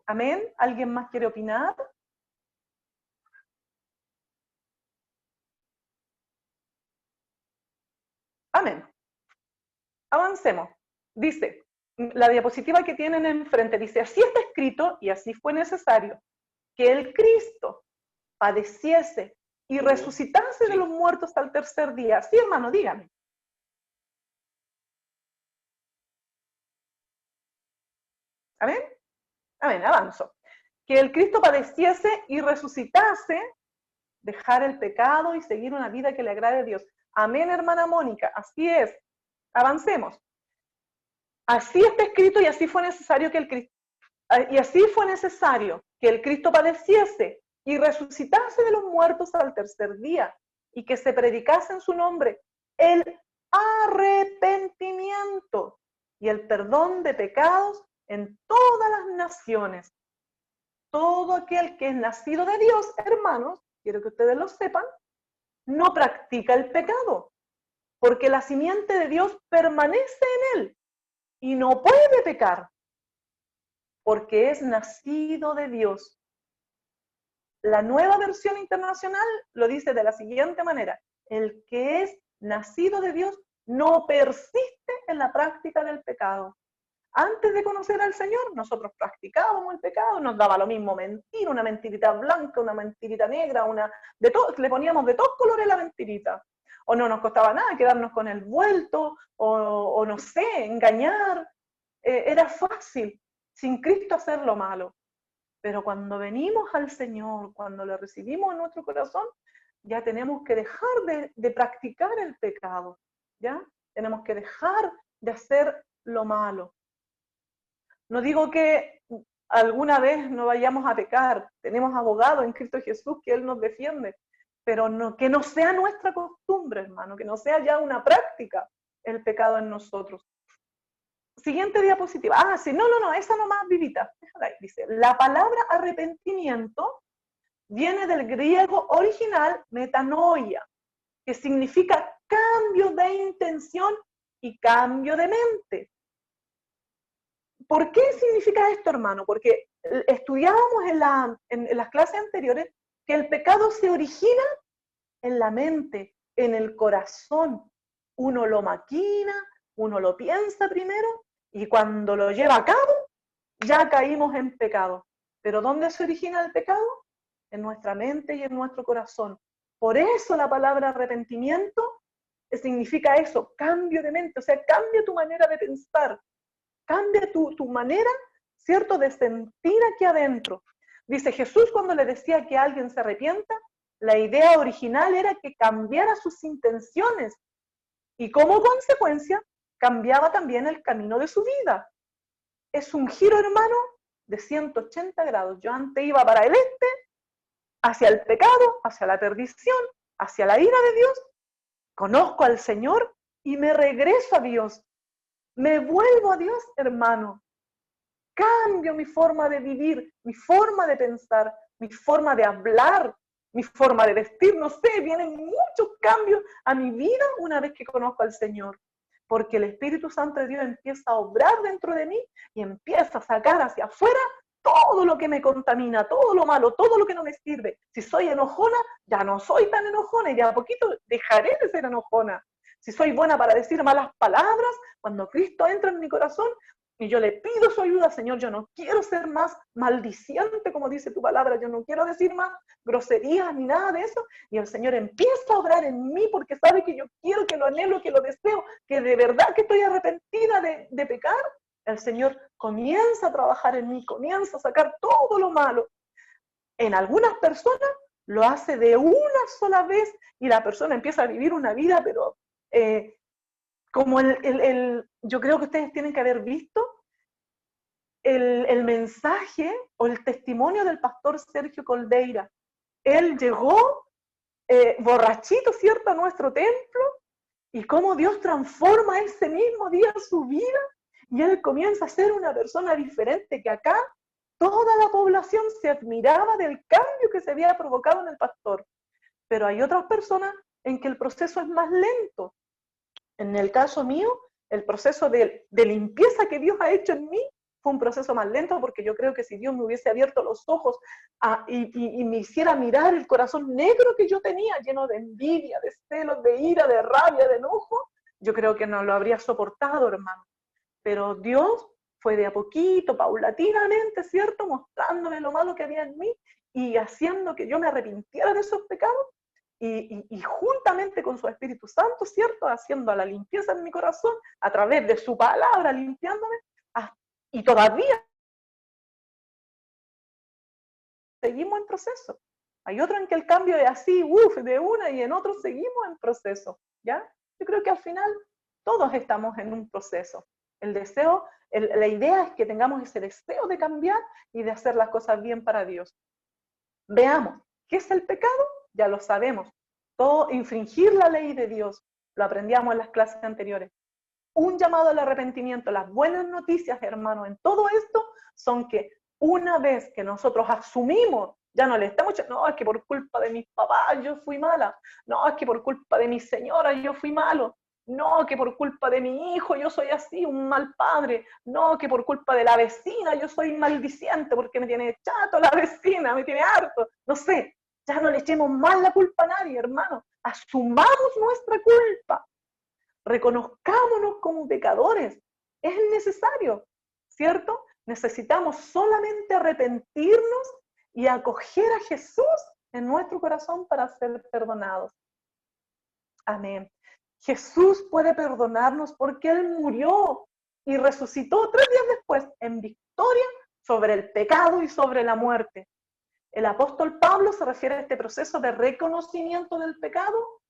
[SPEAKER 1] Amén. ¿Alguien más quiere opinar? Amén. Avancemos. Dice, la diapositiva que tienen enfrente dice, así está escrito y así fue necesario que el Cristo padeciese y resucitase de los muertos al tercer día. Sí, hermano, dígame. Amén. Amén, avanzo. Que el Cristo padeciese y resucitase, dejar el pecado y seguir una vida que le agrade a Dios. Amén, hermana Mónica, así es. Avancemos. Así está escrito y así fue necesario que el Cristo padeciese y resucitase de los muertos al tercer día y que se predicase en su nombre el arrepentimiento y el perdón de pecados en todas las naciones. Todo aquel que es nacido de Dios, hermanos, quiero que ustedes lo sepan, no practica el pecado, porque la simiente de Dios permanece en él y no puede pecar, porque es nacido de Dios. La Nueva Versión Internacional lo dice de la siguiente manera: el que es nacido de Dios no persiste en la práctica del pecado. Antes de conocer al Señor, nosotros practicábamos el pecado, nos daba lo mismo mentir, una mentirita blanca, una mentirita negra, le poníamos de todos colores la mentirita. O no nos costaba nada quedarnos con el vuelto, o no sé, engañar. Era fácil, sin Cristo, hacer lo malo. Pero cuando venimos al Señor, cuando le recibimos en nuestro corazón, ya tenemos que dejar de practicar el pecado, ¿ya? Tenemos que dejar de hacer lo malo. No digo que alguna vez no vayamos a pecar, tenemos abogado en Cristo Jesús que Él nos defiende, pero no, que no sea nuestra costumbre, hermano, que no sea ya una práctica el pecado en nosotros. Siguiente diapositiva. Ah, sí, no, esa nomás, Vivita. Ahí, dice, la palabra arrepentimiento viene del griego original metanoia, que significa cambio de intención y cambio de mente. ¿Por qué significa esto, hermano? Porque estudiábamos en las clases anteriores que el pecado se origina en la mente, en el corazón. Uno lo maquina, uno lo piensa primero, y cuando lo lleva a cabo, ya caímos en pecado. ¿Pero dónde se origina el pecado? En nuestra mente y en nuestro corazón. Por eso la palabra arrepentimiento significa eso, cambio de mente, o sea, cambia tu manera de pensar, cambia tu manera, ¿cierto?, de sentir aquí adentro. Dice Jesús cuando le decía que alguien se arrepienta, la idea original era que cambiara sus intenciones y como consecuencia cambiaba también el camino de su vida. Es un giro, hermano, de 180 grados. Yo antes iba para el este, hacia el pecado, hacia la perdición, hacia la ira de Dios. Conozco al Señor y me regreso a Dios. Me vuelvo a Dios, hermano. Cambio mi forma de vivir, mi forma de pensar, mi forma de hablar, mi forma de vestir. No sé, vienen muchos cambios a mi vida una vez que conozco al Señor. Porque el Espíritu Santo de Dios empieza a obrar dentro de mí y empieza a sacar hacia afuera todo lo que me contamina, todo lo malo, todo lo que no me sirve. Si soy enojona, ya no soy tan enojona y de a poquito dejaré de ser enojona. Si soy buena para decir malas palabras, cuando Cristo entra en mi corazón y yo le pido su ayuda, Señor, yo no quiero ser más maldiciente, como dice tu palabra, yo no quiero decir más groserías ni nada de eso, y el Señor empieza a obrar en mí porque sabe que yo quiero, que lo anhelo, que lo deseo, que de verdad que estoy arrepentida de pecar. El Señor comienza a trabajar en mí, comienza a sacar todo lo malo. En algunas personas lo hace de una sola vez y la persona empieza a vivir una vida, pero como yo creo que ustedes tienen que haber visto el mensaje o el testimonio del pastor Sergio Coldeira. Él llegó borrachito, ¿cierto?, a nuestro templo, y cómo Dios transforma ese mismo día su vida, y él comienza a ser una persona diferente, que acá toda la población se admiraba del cambio que se había provocado en el pastor. Pero hay otras personas en que el proceso es más lento. En el caso mío, el proceso de limpieza que Dios ha hecho en mí fue un proceso más lento, porque yo creo que si Dios me hubiese abierto los ojos y me hiciera mirar el corazón negro que yo tenía, lleno de envidia, de celos, de ira, de rabia, de enojo, yo creo que no lo habría soportado, hermano. Pero Dios fue de a poquito, paulatinamente, ¿cierto?, mostrándome lo malo que había en mí y haciendo que yo me arrepintiera de esos pecados, y juntamente con su Espíritu Santo, ¿cierto?, haciendo la limpieza en mi corazón, a través de su palabra, limpiándome, y todavía seguimos en proceso. Hay otro en que el cambio es así, de una, y en otro seguimos en proceso, ¿ya? Yo creo que al final todos estamos en un proceso. El deseo, la idea es que tengamos ese deseo de cambiar y de hacer las cosas bien para Dios. Veamos, ¿qué es el pecado? Ya lo sabemos. Todo, infringir la ley de Dios, lo aprendíamos en las clases anteriores. Un llamado al arrepentimiento. Las buenas noticias, hermano, en todo esto son que una vez que nosotros asumimos, ya no le estamos diciendo, no, es que por culpa de mis papás yo fui mala, no, es que por culpa de mi señora yo fui malo, no, que por culpa de mi hijo yo soy así, un mal padre, no, que por culpa de la vecina yo soy maldiciente porque me tiene chato la vecina, me tiene harto, no sé, ya no le echemos más la culpa a nadie, hermano, asumamos nuestra culpa. Reconozcámonos como pecadores. Es necesario, ¿cierto? Necesitamos solamente arrepentirnos y acoger a Jesús en nuestro corazón para ser perdonados. Amén. Jesús puede perdonarnos porque Él murió y resucitó 3 días después en victoria sobre el pecado y sobre la muerte. El apóstol Pablo se refiere a este proceso de reconocimiento del pecado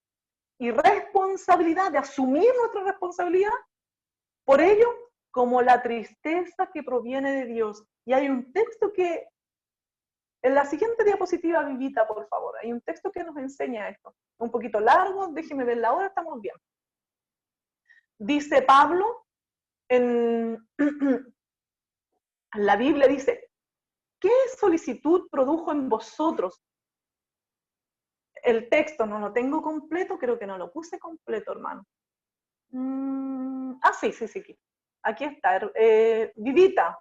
[SPEAKER 1] y responsabilidad, de asumir nuestra responsabilidad por ello, como la tristeza que proviene de Dios. Y hay un texto que, en la siguiente diapositiva, Vivita, por favor, hay un texto que nos enseña esto. Un poquito largo, déjeme ver la hora, estamos bien. Dice Pablo, en la Biblia dice, ¿qué solicitud produjo en vosotros? El texto no lo tengo completo, creo que no lo puse completo, hermano. Sí. Aquí está. Vivita.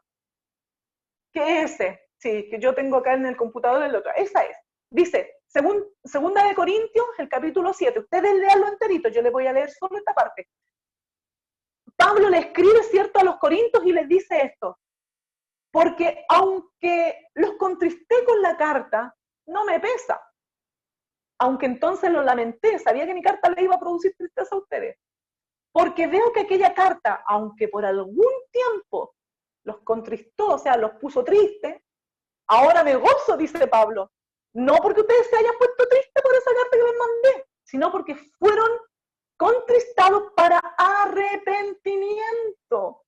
[SPEAKER 1] ¿Qué es ese? Sí, que yo tengo acá en el computador el otro. Esa es. Dice, segunda de Corintios, el capítulo 7. Ustedes leanlo enterito, yo les voy a leer solo esta parte. Pablo le escribe, ¿cierto?, a los corintios y les dice esto. Porque aunque los contristé con la carta, no me pesa. aunque entonces lo lamenté, sabía que mi carta le iba a producir tristeza a ustedes, porque veo que aquella carta, aunque por algún tiempo los contristó, o sea, los puso tristes, ahora me gozo, dice Pablo, no porque ustedes se hayan puesto tristes por esa carta que les mandé, sino porque fueron contristados para arrepentimiento.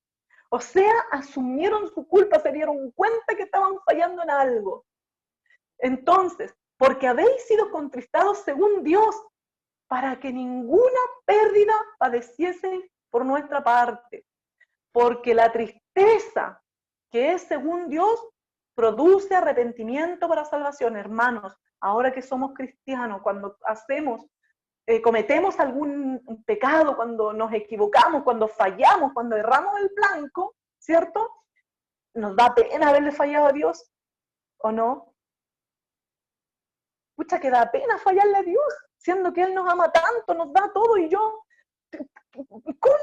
[SPEAKER 1] O sea, asumieron su culpa, se dieron cuenta que estaban fallando en algo. Entonces, porque habéis sido contristados según Dios, para que ninguna pérdida padeciesen por nuestra parte. Porque la tristeza que es según Dios produce arrepentimiento para salvación. Hermanos, ahora que somos cristianos, cuando cometemos algún pecado, cuando nos equivocamos, cuando fallamos, cuando erramos el blanco, ¿cierto? ¿Nos da pena haberle fallado a Dios o no? Pucha, que da pena fallarle a Dios, siendo que Él nos ama tanto, nos da todo, y yo, ¿cómo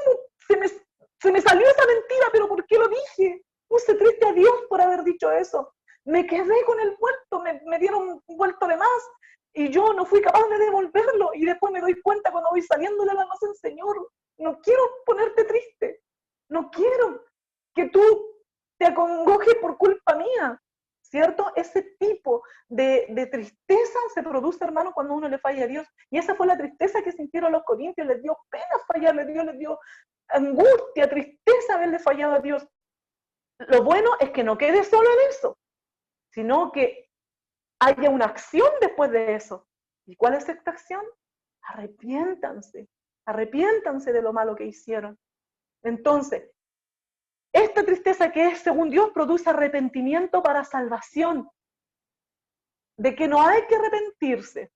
[SPEAKER 1] se me salió esa mentira? ¿Pero por qué lo dije? Puse triste a Dios por haber dicho eso. Me quedé con el vuelto, me dieron un vuelto de más, y yo no fui capaz de devolverlo, y después me doy cuenta cuando voy saliendo del almacén, Señor, no quiero ponerte triste, no quiero que tú te acongojes por culpa mía, ¿cierto? Ese tipo de tristeza se produce, hermano, cuando uno le falla a Dios, y esa fue la tristeza que sintieron los corintios, les dio pena fallarle a Dios, les dio angustia, tristeza haberle fallado a Dios. Lo bueno es que no quede solo en eso, sino que haya una acción después de eso. ¿Y cuál es esta acción? Arrepiéntanse de lo malo que hicieron. Entonces, esta tristeza que es según Dios produce arrepentimiento para salvación. De que no hay que arrepentirse.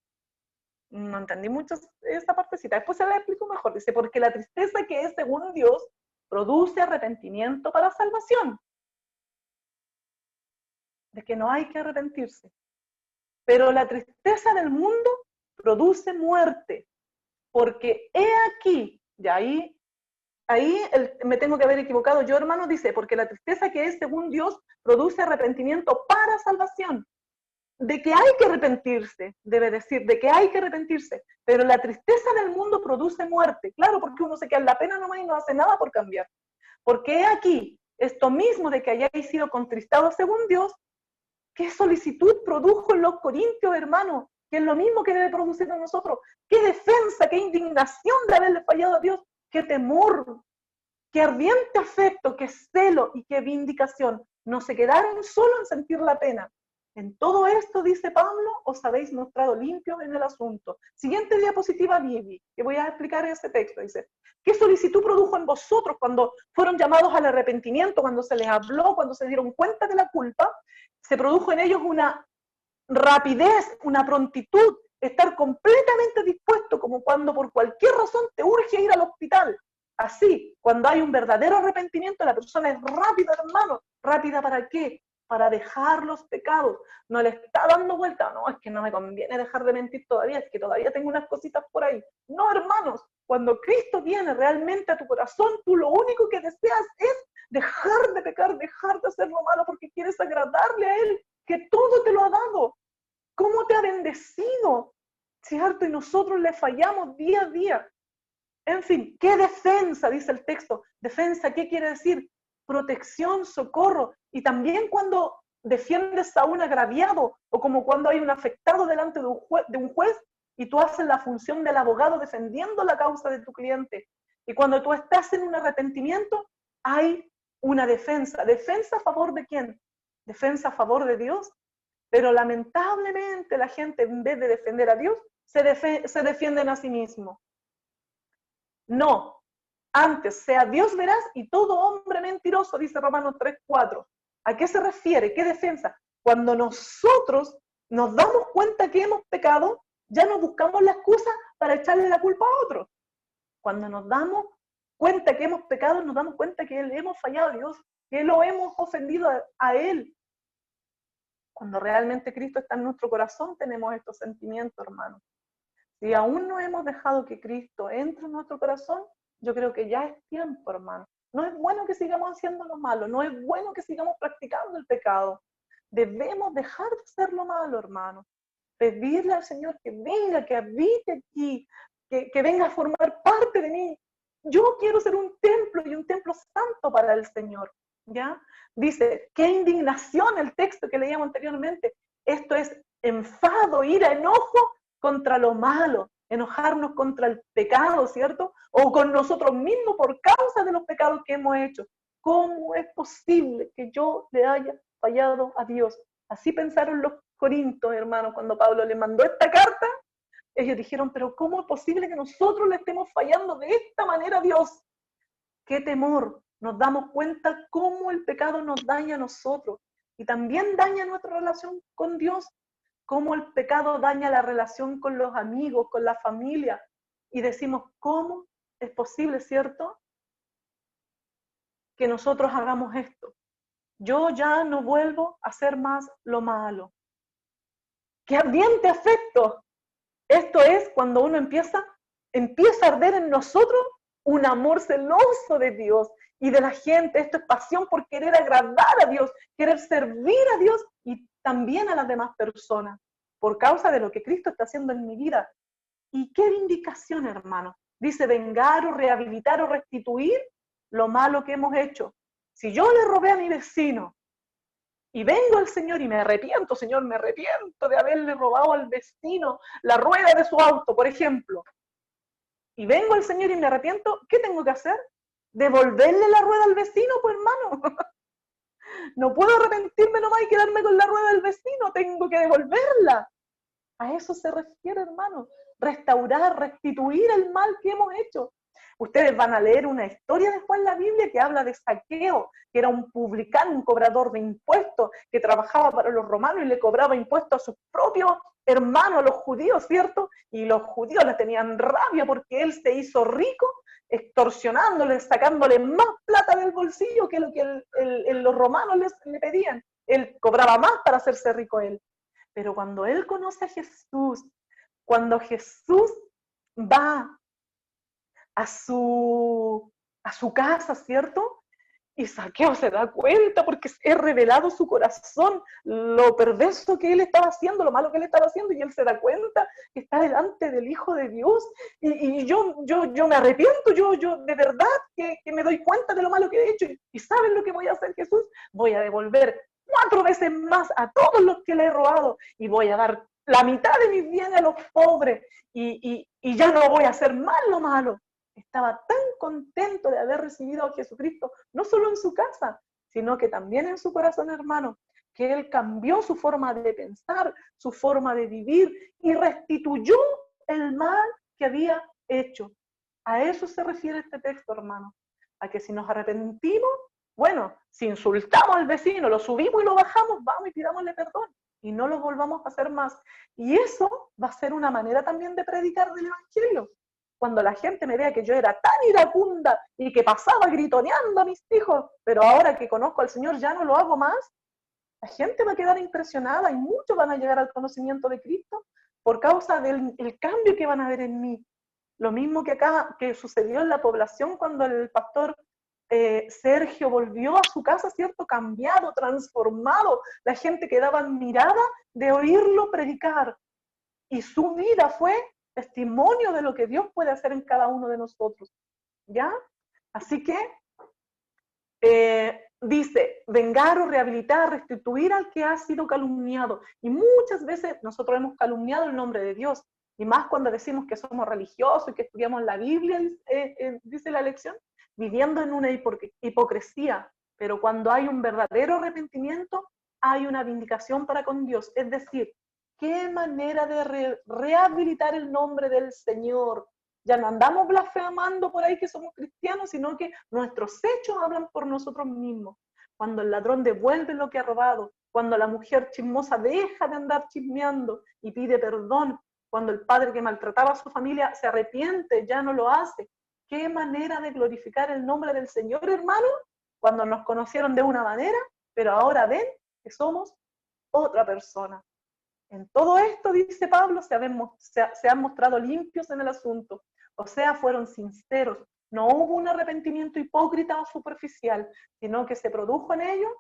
[SPEAKER 1] No entendí mucho esta partecita. Después se la explico mejor. Dice, porque la tristeza que es según Dios produce arrepentimiento para salvación. De que no hay que arrepentirse. Pero la tristeza del mundo produce muerte. Porque he aquí, y ahí me tengo que haber equivocado yo, hermano, dice, porque la tristeza que es según Dios produce arrepentimiento para salvación. De que hay que arrepentirse, debe decir, de que hay que arrepentirse, pero la tristeza del mundo produce muerte. Claro, porque uno se queda en la pena nomás y no hace nada por cambiar. Porque he aquí, esto mismo de que hayáis sido contristados según Dios, ¿qué solicitud produjo en los corintios, hermano? Que es lo mismo que debe producir en nosotros. ¿Qué defensa, qué indignación de haberle fallado a Dios? ¡Qué temor! ¡Qué ardiente afecto, qué celo y qué vindicación! No se quedaron solo en sentir la pena. En todo esto, dice Pablo, os habéis mostrado limpios en el asunto. Siguiente diapositiva, Vivi, que voy a explicar ese texto. Dice, ¿qué solicitud produjo en vosotros cuando fueron llamados al arrepentimiento, cuando se les habló, cuando se dieron cuenta de la culpa? Se produjo en ellos una rapidez, una prontitud, estar completamente dispuesto, como cuando por cualquier razón te urge ir al hospital. Así, cuando hay un verdadero arrepentimiento, la persona es rápida, hermano. ¿Rápida para qué? Para dejar los pecados. No le está dando vuelta. No, es que no me conviene dejar de mentir todavía, es que todavía tengo unas cositas por ahí. No, hermanos, cuando Cristo viene realmente a tu corazón, tú lo único que deseas es dejar de pecar, dejar de hacer lo malo, porque quieres agradarle a Él, que todo te lo ha dado. ¿Cómo te ha bendecido? ¿Cierto? Y nosotros le fallamos día a día. En fin, ¿qué defensa? Dice el texto. Defensa, ¿qué quiere decir? Protección, socorro. Y también cuando defiendes a un agraviado, o como cuando hay un afectado delante de un juez, y tú haces la función del abogado defendiendo la causa de tu cliente. Y cuando tú estás en un arrepentimiento, hay una defensa. ¿Defensa a favor de quién? Defensa a favor de Dios. Pero lamentablemente la gente, en vez de defender a Dios, se defienden a sí mismo. No, antes sea Dios veraz y todo hombre mentiroso, dice Romanos 3:4. ¿A qué se refiere? ¿Qué defensa? Cuando nosotros nos damos cuenta que hemos pecado, ya no buscamos la excusa para echarle la culpa a otros. Cuando nos damos cuenta que hemos pecado, nos damos cuenta que le hemos fallado a Dios, que lo hemos ofendido a Él. Cuando realmente Cristo está en nuestro corazón, tenemos estos sentimientos, hermanos. Si aún no hemos dejado que Cristo entre en nuestro corazón, yo creo que ya es tiempo, hermano. No es bueno que sigamos haciendo lo malo, no es bueno que sigamos practicando el pecado. Debemos dejar de hacer lo malo, hermano. pedirle al Señor que venga, que habite aquí, que venga a formar parte de mí. Yo quiero ser un templo y un templo santo para el Señor, ¿ya? Dice, qué indignación el texto que leíamos anteriormente. Esto es enfado, ira, enojo contra lo malo, enojarnos contra el pecado, ¿cierto? O con nosotros mismos por causa de los pecados que hemos hecho. ¿Cómo es posible que yo le haya fallado a Dios? Así pensaron los corintios, hermanos, cuando Pablo le mandó esta carta. Ellos dijeron, pero ¿cómo es posible que nosotros le estemos fallando de esta manera a Dios? ¡Qué temor! Nos damos cuenta cómo el pecado nos daña a nosotros y también daña nuestra relación con Dios, cómo el pecado daña la relación con los amigos, con la familia. Y decimos, ¿cómo es posible, cierto, que nosotros hagamos esto? Yo ya no vuelvo a hacer más lo malo. ¡Qué ardiente afecto! Esto es cuando uno empieza a arder en nosotros un amor celoso de Dios y de la gente. Esto es pasión por querer agradar a Dios, querer servir a Dios y también a las demás personas, por causa de lo que Cristo está haciendo en mi vida. ¿Y qué vindicación, hermano? Dice vengar o rehabilitar o restituir lo malo que hemos hecho. Si yo le robé a mi vecino, y vengo al Señor y me arrepiento, Señor, me arrepiento de haberle robado al vecino la rueda de su auto, por ejemplo. Y vengo al Señor y me arrepiento, ¿qué tengo que hacer? ¿Devolverle la rueda al vecino? Pues hermano, no puedo arrepentirme nomás y quedarme con la rueda del vecino, tengo que devolverla. A eso se refiere, hermano, restaurar, restituir el mal que hemos hecho. Ustedes van a leer una historia después en la Biblia que habla de Zaqueo, que era un publicano, un cobrador de impuestos, que trabajaba para los romanos y le cobraba impuestos a sus propios hermanos, los judíos, ¿cierto? Y los judíos le tenían rabia porque él se hizo rico, extorsionándole, sacándole más plata del bolsillo que lo que los romanos le pedían. Él cobraba más para hacerse rico él. Pero cuando él conoce a Jesús, cuando Jesús va a su casa, ¿cierto? Y Zaqueo se da cuenta porque es revelado su corazón, lo perverso que él estaba haciendo, lo malo que él estaba haciendo, y él se da cuenta que está delante del Hijo de Dios. Y yo me arrepiento, yo de verdad que me doy cuenta de lo malo que he hecho. ¿Y saben lo que voy a hacer, Jesús? Voy a devolver 4 veces más a todos los que le he robado y voy a dar la mitad de mis bienes a los pobres y ya no voy a hacer más lo malo. Estaba tan contento de haber recibido a Jesucristo, no solo en su casa, sino que también en su corazón, hermano, que él cambió su forma de pensar, su forma de vivir y restituyó el mal que había hecho. A eso se refiere este texto, hermano, a que si nos arrepentimos, bueno, si insultamos al vecino, lo subimos y lo bajamos, vamos y pidámosle perdón y no lo volvamos a hacer más. Y eso va a ser una manera también de predicar del Evangelio. Cuando la gente me vea que yo era tan iracunda y que pasaba gritoneando a mis hijos, pero ahora que conozco al Señor ya no lo hago más, la gente va a quedar impresionada y muchos van a llegar al conocimiento de Cristo por causa del cambio que van a ver en mí. Lo mismo que acá, que sucedió en la población cuando el pastor Sergio volvió a su casa, ¿cierto? Cambiado, transformado. La gente quedaba admirada de oírlo predicar. Y su vida fue testimonio de lo que Dios puede hacer en cada uno de nosotros, ¿ya? Así que dice, vengar o rehabilitar, restituir al que ha sido calumniado. Y muchas veces nosotros hemos calumniado el nombre de Dios, y más cuando decimos que somos religiosos y que estudiamos la Biblia, dice la lección, viviendo en una hipocresía. Pero cuando hay un verdadero arrepentimiento, hay una vindicación para con Dios. Es decir, qué manera de rehabilitar el nombre del Señor. Ya no andamos blasfemando por ahí que somos cristianos, sino que nuestros hechos hablan por nosotros mismos. Cuando el ladrón devuelve lo que ha robado, cuando la mujer chismosa deja de andar chismeando y pide perdón, cuando el padre que maltrataba a su familia se arrepiente, ya no lo hace. Qué manera de glorificar el nombre del Señor, hermano, cuando nos conocieron de una manera, pero ahora ven que somos otra persona. En todo esto, dice Pablo, se han mostrado limpios en el asunto, o sea, fueron sinceros. No hubo un arrepentimiento hipócrita o superficial, sino que se produjo en ellos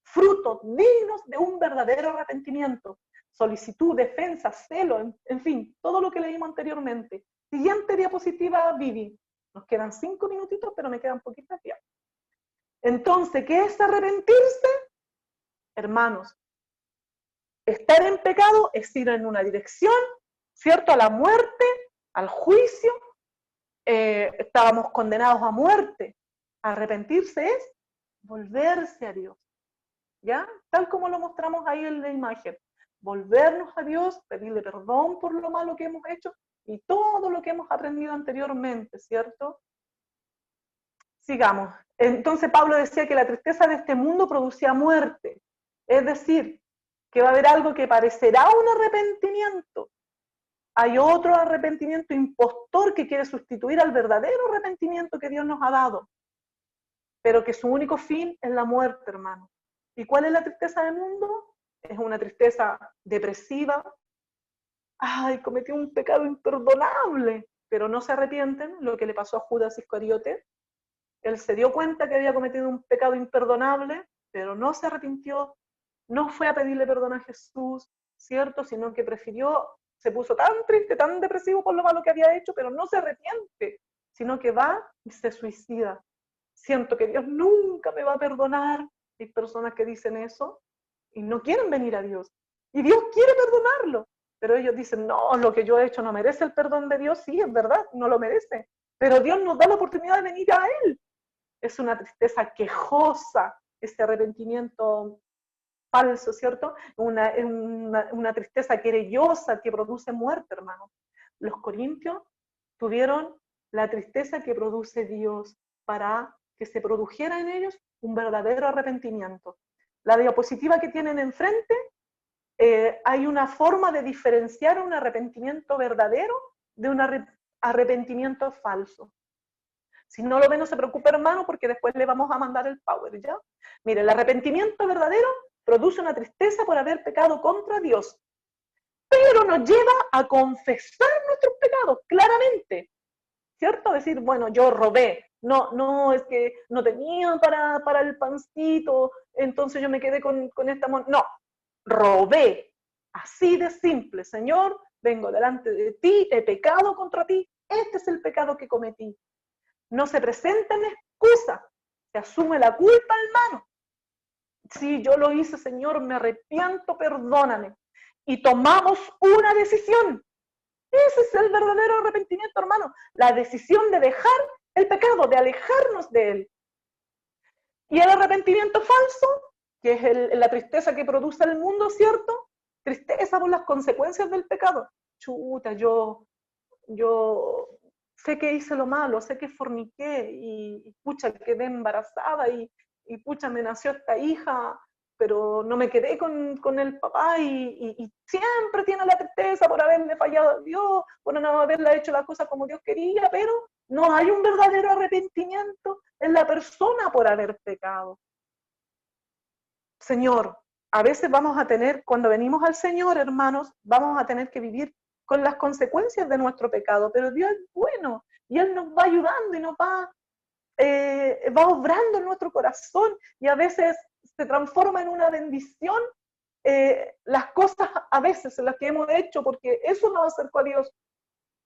[SPEAKER 1] frutos dignos de un verdadero arrepentimiento. Solicitud, defensa, celo, en fin, todo lo que leímos anteriormente. Siguiente diapositiva, Vivi. Nos quedan 5 minutitos, pero me quedan poquitas ya. Entonces, ¿qué es arrepentirse? Hermanos, estar en pecado es ir en una dirección, ¿cierto? A la muerte, al juicio. Estábamos condenados a muerte. Arrepentirse es volverse a Dios, ¿ya? Tal como lo mostramos ahí en la imagen. Volvernos a Dios, pedirle perdón por lo malo que hemos hecho y todo lo que hemos aprendido anteriormente, ¿cierto? Sigamos. Entonces Pablo decía que la tristeza de este mundo producía muerte. Es decir, que va a haber algo que parecerá un arrepentimiento. Hay otro arrepentimiento impostor que quiere sustituir al verdadero arrepentimiento que Dios nos ha dado, pero que su único fin es la muerte, hermano. ¿Y cuál es la tristeza del mundo? Es una tristeza depresiva. Ay, cometió un pecado imperdonable, pero no se arrepienten, lo que le pasó a Judas Iscariote. Él se dio cuenta que había cometido un pecado imperdonable, pero no se arrepintió, no fue a pedirle perdón a Jesús, ¿cierto? Sino que prefirió, se puso tan triste, tan depresivo por lo malo que había hecho, pero no se arrepiente, sino que va y se suicida. Siento que Dios nunca me va a perdonar. Hay personas que dicen eso y no quieren venir a Dios. Y Dios quiere perdonarlo. Pero ellos dicen, no, lo que yo he hecho no merece el perdón de Dios. Sí, es verdad, no lo merece. Pero Dios nos da la oportunidad de venir a Él. Es una tristeza quejosa, este arrepentimiento falso, ¿cierto? Una tristeza querellosa que produce muerte, hermano. Los corintios tuvieron la tristeza que produce Dios para que se produjera en ellos un verdadero arrepentimiento. La diapositiva que tienen enfrente, hay una forma de diferenciar un arrepentimiento verdadero de un arrepentimiento falso. Si no lo ven, no se preocupe, hermano, porque después le vamos a mandar el power, ¿ya? Mire, el arrepentimiento verdadero produce una tristeza por haber pecado contra Dios, pero nos lleva a confesar nuestros pecados claramente, ¿cierto? Decir, bueno, yo robé, no, es que no tenía para el pancito, entonces yo me quedé con esta moneda. No, robé, así de simple. Señor, vengo delante de ti, he pecado contra ti, este es el pecado que cometí. No se presentan excusas, se asume la culpa, hermano. Sí, yo lo hice, Señor, me arrepiento, perdóname. Y tomamos una decisión. Ese es el verdadero arrepentimiento, hermano. La decisión de dejar el pecado, de alejarnos de él. Y el arrepentimiento falso, que es la tristeza que produce el mundo, ¿cierto? Tristeza por las consecuencias del pecado. Chuta, yo sé que hice lo malo, sé que forniqué y pucha, quedé embarazada y pucha, me nació esta hija, pero no me quedé con el papá y siempre tiene la tristeza por haberle fallado a Dios, por no haberle hecho la cosa como Dios quería, pero no hay un verdadero arrepentimiento en la persona por haber pecado. Señor, a veces vamos a tener, cuando venimos al Señor, hermanos, vamos a tener que vivir con las consecuencias de nuestro pecado, pero Dios es bueno y Él nos va ayudando y nos va obrando en nuestro corazón y a veces se transforma en una bendición las cosas a veces en las que hemos hecho, porque eso nos acercó a Dios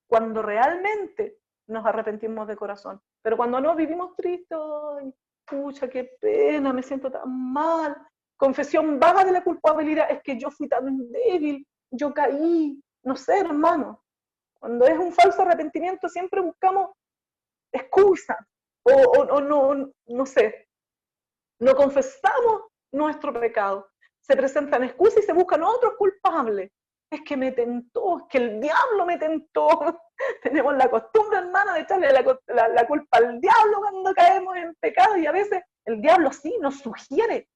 [SPEAKER 1] cuando realmente nos arrepentimos de corazón. Pero cuando no, vivimos tristes, ay, pucha, qué pena, me siento tan mal. Confesión vaga de la culpabilidad, es que yo fui tan débil, yo caí, no sé, hermano. Cuando es un falso arrepentimiento siempre buscamos excusas o no sé, no confesamos nuestro pecado. Se presentan excusas y se buscan otros culpables. Es que me tentó, es que el diablo me tentó. Tenemos la costumbre, hermano, de echarle la culpa al diablo cuando caemos en pecado y a veces el diablo sí nos sugiere,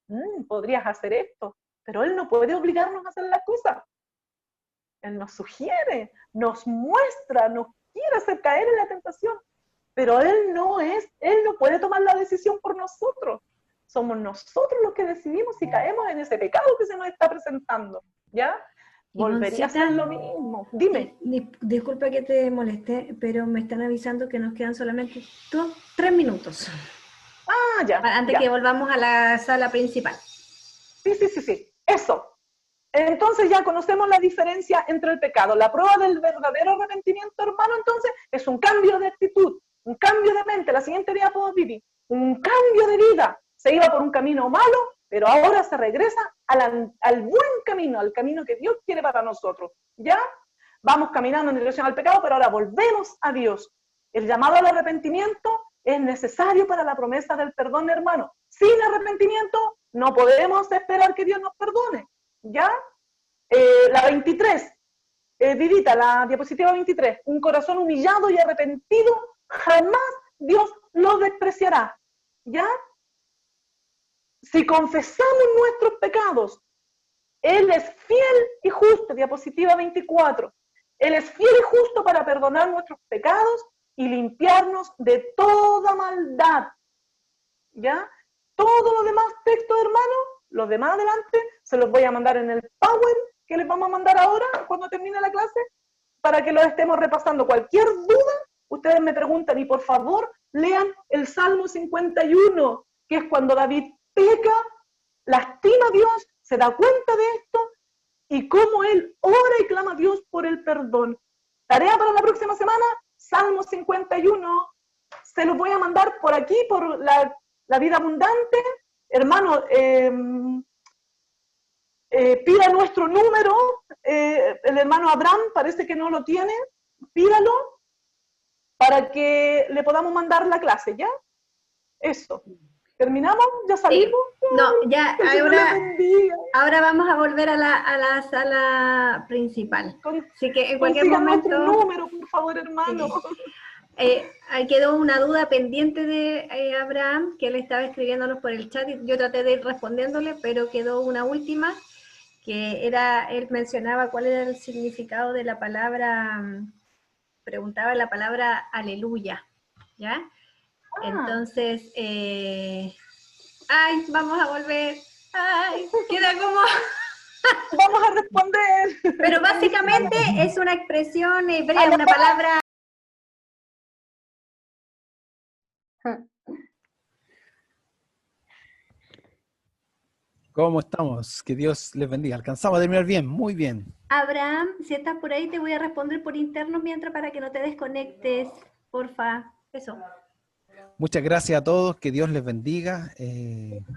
[SPEAKER 1] podrías hacer esto, pero él no puede obligarnos a hacer las cosas. Él nos sugiere, nos muestra, nos quiere hacer caer en la tentación, pero él no puede tomar la decisión por nosotros. Somos nosotros los que decidimos si caemos en ese pecado que se nos está presentando, ¿ya? Volvería a ser lo mismo. Dime.
[SPEAKER 3] Disculpa que te moleste, pero me están avisando que nos quedan solamente 3 minutos.
[SPEAKER 1] Ah, ya.
[SPEAKER 3] Antes
[SPEAKER 1] ya.
[SPEAKER 3] que volvamos a la sala principal.
[SPEAKER 1] Sí. Eso. Entonces ya conocemos la diferencia entre el pecado. La prueba del verdadero arrepentimiento, hermano, entonces, es un cambio de actitud, un cambio de mente. La siguiente diapositiva, un cambio de vida. Se iba por un camino malo, pero ahora se regresa al buen camino, al camino que Dios quiere para nosotros. ¿Ya? Vamos caminando en dirección al pecado, pero ahora volvemos a Dios. El llamado al arrepentimiento es necesario para la promesa del perdón, hermano. Sin arrepentimiento no podemos esperar que Dios nos perdone. ¿Ya? La 23, Vidita, la diapositiva 23. Un corazón humillado y arrepentido, jamás Dios lo despreciará. ¿Ya? Si confesamos nuestros pecados, Él es fiel y justo, diapositiva 24. Él es fiel y justo para perdonar nuestros pecados y limpiarnos de toda maldad. ¿Ya? Todos los demás textos, hermanos, los demás adelante, se los voy a mandar en el Power que les vamos a mandar ahora, cuando termine la clase, para que los estemos repasando. Cualquier duda, ustedes me preguntan, y por favor, lean el Salmo 51, que es cuando David peca, lastima a Dios, se da cuenta de esto, y cómo él ora y clama a Dios por el perdón. Tarea para la próxima semana, Salmo 51, se los voy a mandar por aquí, por la vida abundante. Hermano, pida nuestro número, el hermano Abraham parece que no lo tiene, pídalo para que le podamos mandar la clase, ¿ya? Eso. ¿Terminamos? ¿Ya salimos?
[SPEAKER 3] Sí. No, ya,
[SPEAKER 1] Que
[SPEAKER 3] ahora vamos a volver a la sala principal. Así que en cualquier
[SPEAKER 1] consigan
[SPEAKER 3] momento...
[SPEAKER 1] nuestro número, por favor, hermano.
[SPEAKER 3] Ahí quedó una duda pendiente de Abraham, que él estaba escribiéndonos por el chat y yo traté de ir respondiéndole, pero quedó una última, que era, él mencionaba cuál era el significado de la palabra, preguntaba la palabra aleluya, ¿ya? Entonces, ay, vamos a volver, ay, queda como...
[SPEAKER 1] Vamos a responder.
[SPEAKER 3] Pero básicamente es una expresión hebrea, una palabra...
[SPEAKER 6] ¿Cómo estamos? Que Dios les bendiga. Alcanzamos a terminar bien, muy bien.
[SPEAKER 3] Abraham, si estás por ahí, te voy a responder por interno mientras para que no te desconectes, porfa. Eso.
[SPEAKER 6] Muchas gracias a todos, que Dios les bendiga.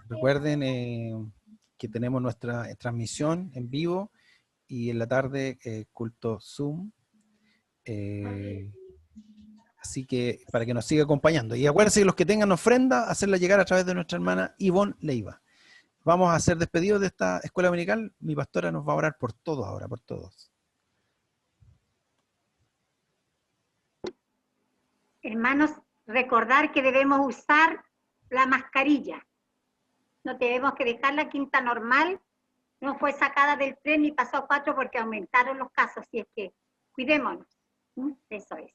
[SPEAKER 6] Recuerden que tenemos nuestra transmisión en vivo y en la tarde culto Zoom. Así que para que nos siga acompañando. Y acuérdense que los que tengan ofrenda, hacerla llegar a través de nuestra hermana Ivonne Leiva. Vamos a ser despedidos de esta escuela dominical. Mi pastora nos va a orar por todos ahora, por todos.
[SPEAKER 7] Hermanos, recordar que debemos usar la mascarilla. No tenemos que dejar la quinta normal. No fue sacada del tren ni pasó a 4 porque aumentaron los casos. Así es que cuidémonos. Eso es.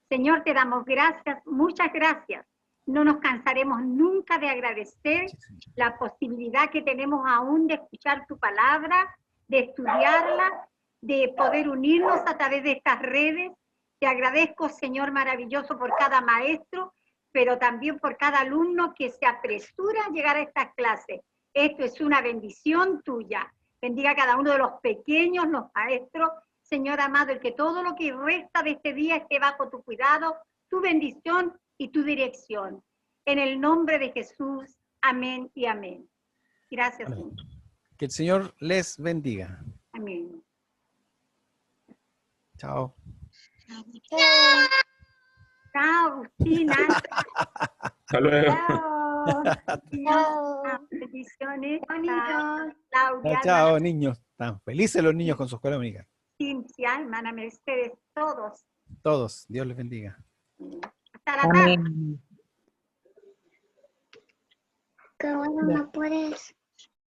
[SPEAKER 7] Señor, te damos gracias, muchas gracias. No nos cansaremos nunca de agradecer la posibilidad que tenemos aún de escuchar tu palabra, de estudiarla, de poder unirnos a través de estas redes. Te agradezco, Señor maravilloso, por cada maestro, pero también por cada alumno que se apresura a llegar a estas clases. Esto es una bendición tuya. Bendiga a cada uno de los pequeños, los maestros. Señor amado, el que todo lo que resta de este día esté bajo tu cuidado, tu bendición y tu dirección. En el nombre de Jesús, amén y amén. Gracias,
[SPEAKER 6] Amén.
[SPEAKER 7] Señor.
[SPEAKER 6] Que el Señor les bendiga.
[SPEAKER 7] Amén.
[SPEAKER 6] Chao.
[SPEAKER 7] Chao, Agustina.
[SPEAKER 8] Hasta luego.
[SPEAKER 7] Chao. Bendiciones. Claudia.
[SPEAKER 6] Chao, niños. Están felices los niños con su escuela dominical.
[SPEAKER 7] Cintia, hermana Mercedes, todos.
[SPEAKER 6] Todos. Dios les bendiga.
[SPEAKER 7] Hasta la tarde.
[SPEAKER 5] Amén.
[SPEAKER 2] Qué bueno, no puedes.